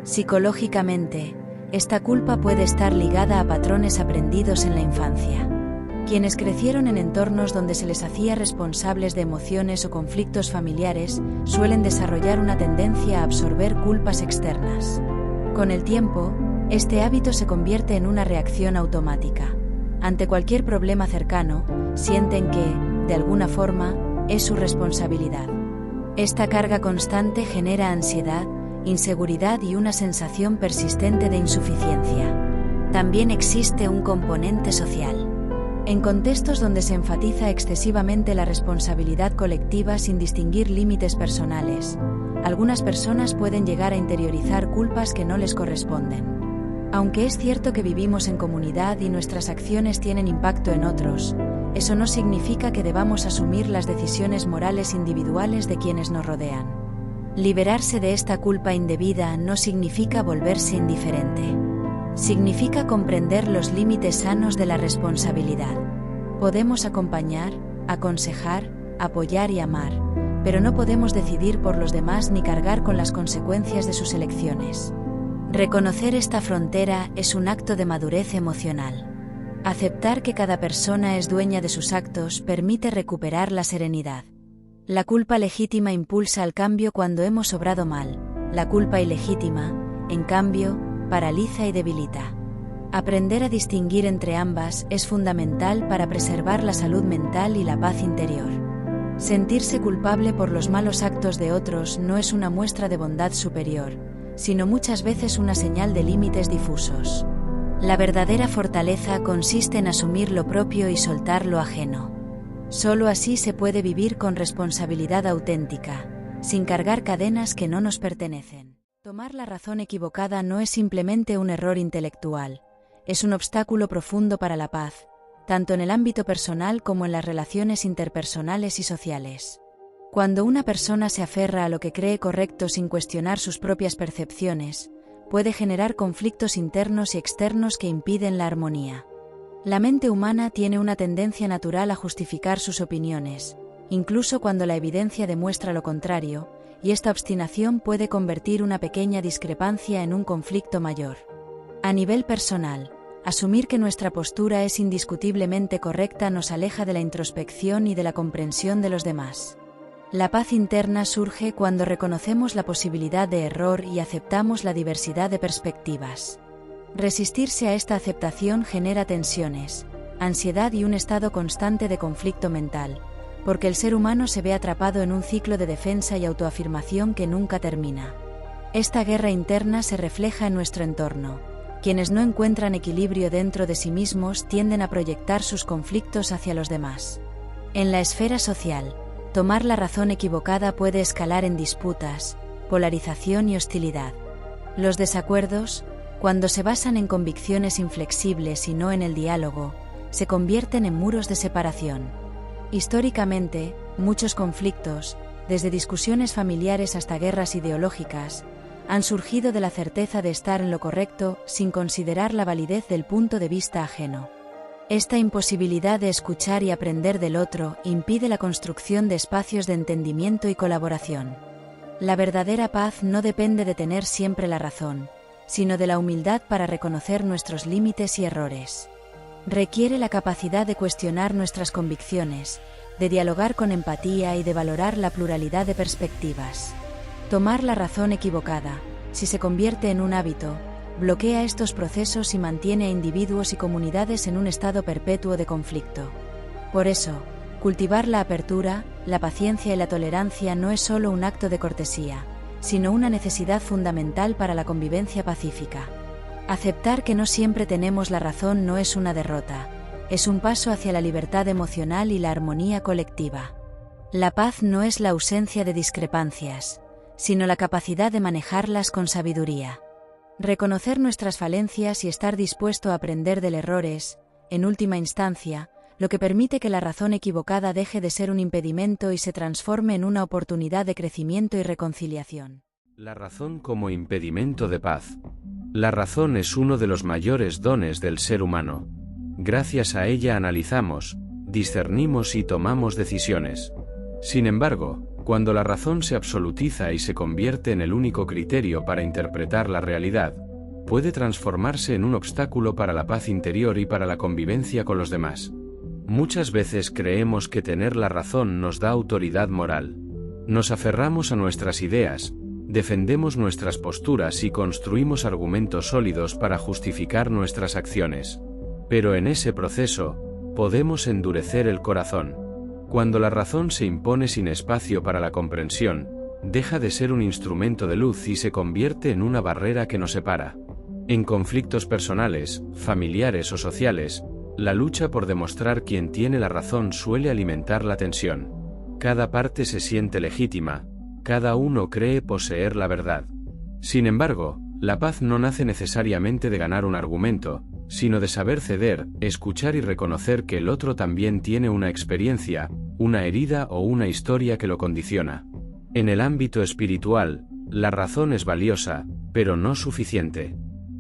Psicológicamente, esta culpa puede estar ligada a patrones aprendidos en la infancia. Quienes crecieron en entornos donde se les hacía responsables de emociones o conflictos familiares suelen desarrollar una tendencia a absorber culpas externas. Con el tiempo, este hábito se convierte en una reacción automática. Ante cualquier problema cercano, sienten que, de alguna forma, es su responsabilidad. Esta carga constante genera ansiedad, inseguridad y una sensación persistente de insuficiencia. También existe un componente social. En contextos donde se enfatiza excesivamente la responsabilidad colectiva sin distinguir límites personales, algunas personas pueden llegar a interiorizar culpas que no les corresponden. Aunque es cierto que vivimos en comunidad y nuestras acciones tienen impacto en otros, eso no significa que debamos asumir las decisiones morales individuales de quienes nos rodean. Liberarse de esta culpa indebida no significa volverse indiferente. Significa comprender los límites sanos de la responsabilidad. Podemos acompañar, aconsejar, apoyar y amar, pero no podemos decidir por los demás ni cargar con las consecuencias de sus elecciones. Reconocer esta frontera es un acto de madurez emocional. Aceptar que cada persona es dueña de sus actos permite recuperar la serenidad. La culpa legítima impulsa al cambio cuando hemos obrado mal. La culpa ilegítima, en cambio, paraliza y debilita. Aprender a distinguir entre ambas es fundamental para preservar la salud mental y la paz interior. Sentirse culpable por los malos actos de otros no es una muestra de bondad superior, sino muchas veces una señal de límites difusos. La verdadera fortaleza consiste en asumir lo propio y soltar lo ajeno. Solo así se puede vivir con responsabilidad auténtica, sin cargar cadenas que no nos pertenecen. Tomar la razón equivocada no es simplemente un error intelectual, es un obstáculo profundo para la paz, tanto en el ámbito personal como en las relaciones interpersonales y sociales. Cuando una persona se aferra a lo que cree correcto sin cuestionar sus propias percepciones, puede generar conflictos internos y externos que impiden la armonía. La mente humana tiene una tendencia natural a justificar sus opiniones, incluso cuando la evidencia demuestra lo contrario, y esta obstinación puede convertir una pequeña discrepancia en un conflicto mayor. A nivel personal, asumir que nuestra postura es indiscutiblemente correcta nos aleja de la introspección y de la comprensión de los demás. La paz interna surge cuando reconocemos la posibilidad de error y aceptamos la diversidad de perspectivas. Resistirse a esta aceptación genera tensiones, ansiedad y un estado constante de conflicto mental, porque el ser humano se ve atrapado en un ciclo de defensa y autoafirmación que nunca termina. Esta guerra interna se refleja en nuestro entorno. Quienes no encuentran equilibrio dentro de sí mismos tienden a proyectar sus conflictos hacia los demás. En la esfera social, tomar la razón equivocada puede escalar en disputas, polarización y hostilidad. Los desacuerdos, cuando se basan en convicciones inflexibles y no en el diálogo, se convierten en muros de separación. Históricamente, muchos conflictos, desde discusiones familiares hasta guerras ideológicas, han surgido de la certeza de estar en lo correcto sin considerar la validez del punto de vista ajeno. Esta imposibilidad de escuchar y aprender del otro impide la construcción de espacios de entendimiento y colaboración. La verdadera paz no depende de tener siempre la razón, sino de la humildad para reconocer nuestros límites y errores. Requiere la capacidad de cuestionar nuestras convicciones, de dialogar con empatía y de valorar la pluralidad de perspectivas. Tomar la razón equivocada, si se convierte en un hábito, bloquea estos procesos y mantiene a individuos y comunidades en un estado perpetuo de conflicto. Por eso, cultivar la apertura, la paciencia y la tolerancia no es solo un acto de cortesía, sino una necesidad fundamental para la convivencia pacífica. Aceptar que no siempre tenemos la razón no es una derrota, es un paso hacia la libertad emocional y la armonía colectiva. La paz no es la ausencia de discrepancias, sino la capacidad de manejarlas con sabiduría. Reconocer nuestras falencias y estar dispuesto a aprender del error es, en última instancia, lo que permite que la razón equivocada deje de ser un impedimento y se transforme en una oportunidad de crecimiento y reconciliación. La razón como impedimento de paz. La razón es uno de los mayores dones del ser humano. Gracias a ella analizamos, discernimos y tomamos decisiones. Sin embargo, cuando la razón se absolutiza y se convierte en el único criterio para interpretar la realidad, puede transformarse en un obstáculo para la paz interior y para la convivencia con los demás. Muchas veces creemos que tener la razón nos da autoridad moral. Nos aferramos a nuestras ideas, defendemos nuestras posturas y construimos argumentos sólidos para justificar nuestras acciones. Pero en ese proceso, podemos endurecer el corazón. Cuando la razón se impone sin espacio para la comprensión, deja de ser un instrumento de luz y se convierte en una barrera que nos separa. En conflictos personales, familiares o sociales, la lucha por demostrar quién tiene la razón suele alimentar la tensión. Cada parte se siente legítima, cada uno cree poseer la verdad. Sin embargo, la paz no nace necesariamente de ganar un argumento, sino de saber ceder, escuchar y reconocer que el otro también tiene una experiencia, una herida o una historia que lo condiciona. En el ámbito espiritual, la razón es valiosa, pero no suficiente.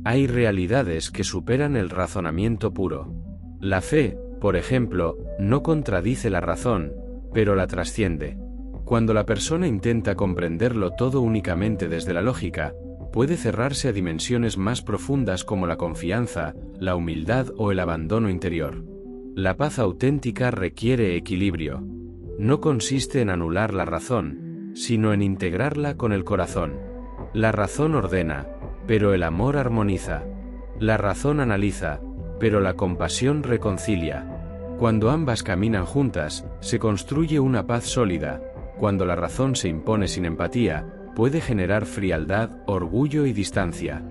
Hay realidades que superan el razonamiento puro. La fe, por ejemplo, no contradice la razón, pero la trasciende. Cuando la persona intenta comprenderlo todo únicamente desde la lógica, puede cerrarse a dimensiones más profundas como la confianza, la humildad o el abandono interior. La paz auténtica requiere equilibrio. No consiste en anular la razón, sino en integrarla con el corazón. La razón ordena, pero el amor armoniza. La razón analiza, pero la compasión reconcilia. Cuando ambas caminan juntas, se construye una paz sólida. Cuando la razón se impone sin empatía, puede generar frialdad, orgullo y distancia.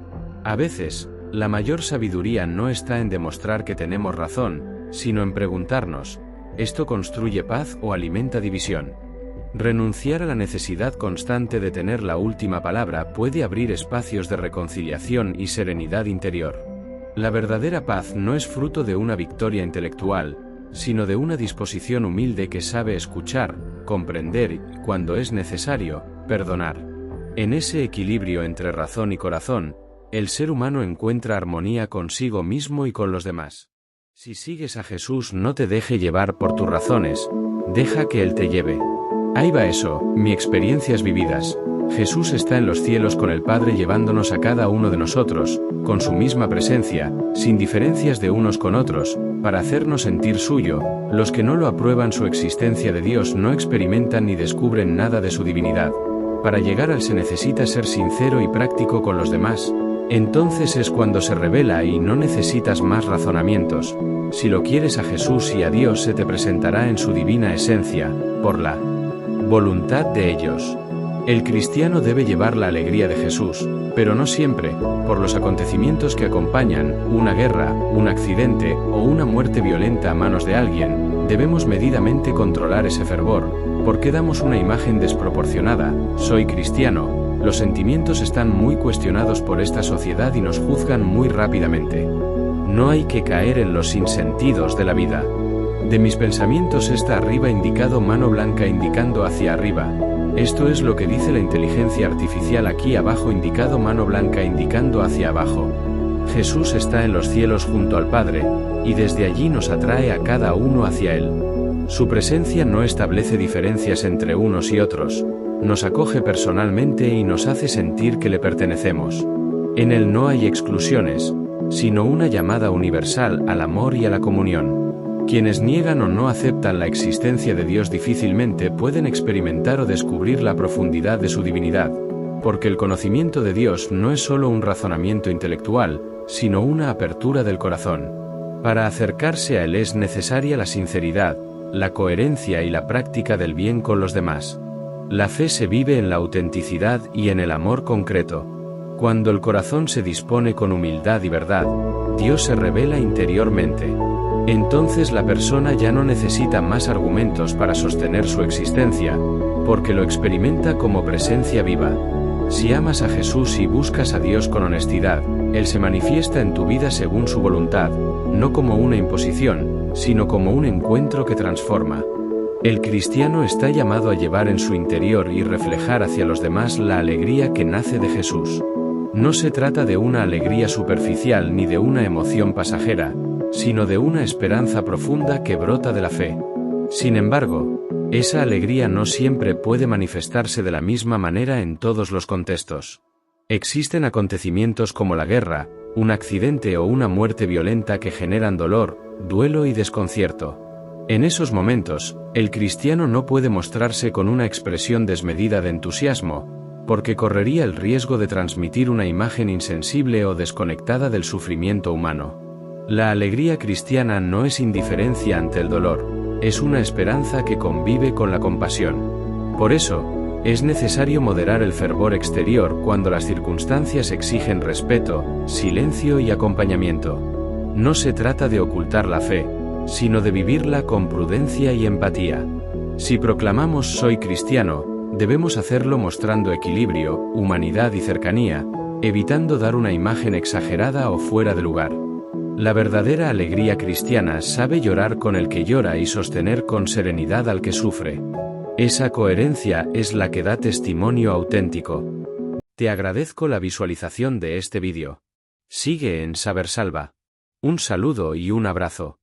A veces, la mayor sabiduría no está en demostrar que tenemos razón, sino en preguntarnos, ¿esto construye paz o alimenta división? Renunciar a la necesidad constante de tener la última palabra puede abrir espacios de reconciliación y serenidad interior. La verdadera paz no es fruto de una victoria intelectual, sino de una disposición humilde que sabe escuchar, comprender y, cuando es necesario, perdonar. En ese equilibrio entre razón y corazón, el ser humano encuentra armonía consigo mismo y con los demás. Si sigues a Jesús, no te deje llevar por tus razones, deja que Él te lleve. Ahí va eso, mis experiencias vividas. Jesús está en los cielos con el Padre llevándonos a cada uno de nosotros, con su misma presencia, sin diferencias de unos con otros, para hacernos sentir suyo. Los que no lo aprueban su existencia de Dios no experimentan ni descubren nada de su divinidad. Para llegar al se necesita ser sincero y práctico con los demás. Entonces es cuando se revela y no necesitas más razonamientos. Si lo quieres a Jesús y a Dios se te presentará en su divina esencia, por la voluntad de ellos. El cristiano debe llevar la alegría de Jesús, pero no siempre, por los acontecimientos que acompañan, una guerra, un accidente o una muerte violenta a manos de alguien, debemos medidamente controlar ese fervor, porque damos una imagen desproporcionada. Soy cristiano, los sentimientos están muy cuestionados por esta sociedad y nos juzgan muy rápidamente. No hay que caer en los sinsentidos de la vida. De mis pensamientos está arriba indicado mano blanca indicando hacia arriba. Esto es lo que dice la inteligencia artificial aquí abajo indicado mano blanca indicando hacia abajo. Jesús está en los cielos junto al Padre, y desde allí nos atrae a cada uno hacia Él. Su presencia no establece diferencias entre unos y otros, nos acoge personalmente y nos hace sentir que le pertenecemos. En Él no hay exclusiones, sino una llamada universal al amor y a la comunión. Quienes niegan o no aceptan la existencia de Dios difícilmente pueden experimentar o descubrir la profundidad de su divinidad, porque el conocimiento de Dios no es solo un razonamiento intelectual, sino una apertura del corazón. Para acercarse a Él es necesaria la sinceridad, la coherencia y la práctica del bien con los demás. La fe se vive en la autenticidad y en el amor concreto. Cuando el corazón se dispone con humildad y verdad, Dios se revela interiormente. Entonces la persona ya no necesita más argumentos para sostener su existencia, porque lo experimenta como presencia viva. Si amas a Jesús y buscas a Dios con honestidad, Él se manifiesta en tu vida según su voluntad, no como una imposición, sino como un encuentro que transforma. El cristiano está llamado a llevar en su interior y reflejar hacia los demás la alegría que nace de Jesús. No se trata de una alegría superficial ni de una emoción pasajera, sino de una esperanza profunda que brota de la fe. Sin embargo, esa alegría no siempre puede manifestarse de la misma manera en todos los contextos. Existen acontecimientos como la guerra, un accidente o una muerte violenta que generan dolor, duelo y desconcierto. En esos momentos, el cristiano no puede mostrarse con una expresión desmedida de entusiasmo, porque correría el riesgo de transmitir una imagen insensible o desconectada del sufrimiento humano. La alegría cristiana no es indiferencia ante el dolor, es una esperanza que convive con la compasión. Por eso, es necesario moderar el fervor exterior cuando las circunstancias exigen respeto, silencio y acompañamiento. No se trata de ocultar la fe, sino de vivirla con prudencia y empatía. Si proclamamos soy cristiano, debemos hacerlo mostrando equilibrio, humanidad y cercanía, evitando dar una imagen exagerada o fuera de lugar. La verdadera alegría cristiana sabe llorar con el que llora y sostener con serenidad al que sufre. Esa coherencia es la que da testimonio auténtico. Te agradezco la visualización de este vídeo. Sigue en Saber Salva. Un saludo y un abrazo.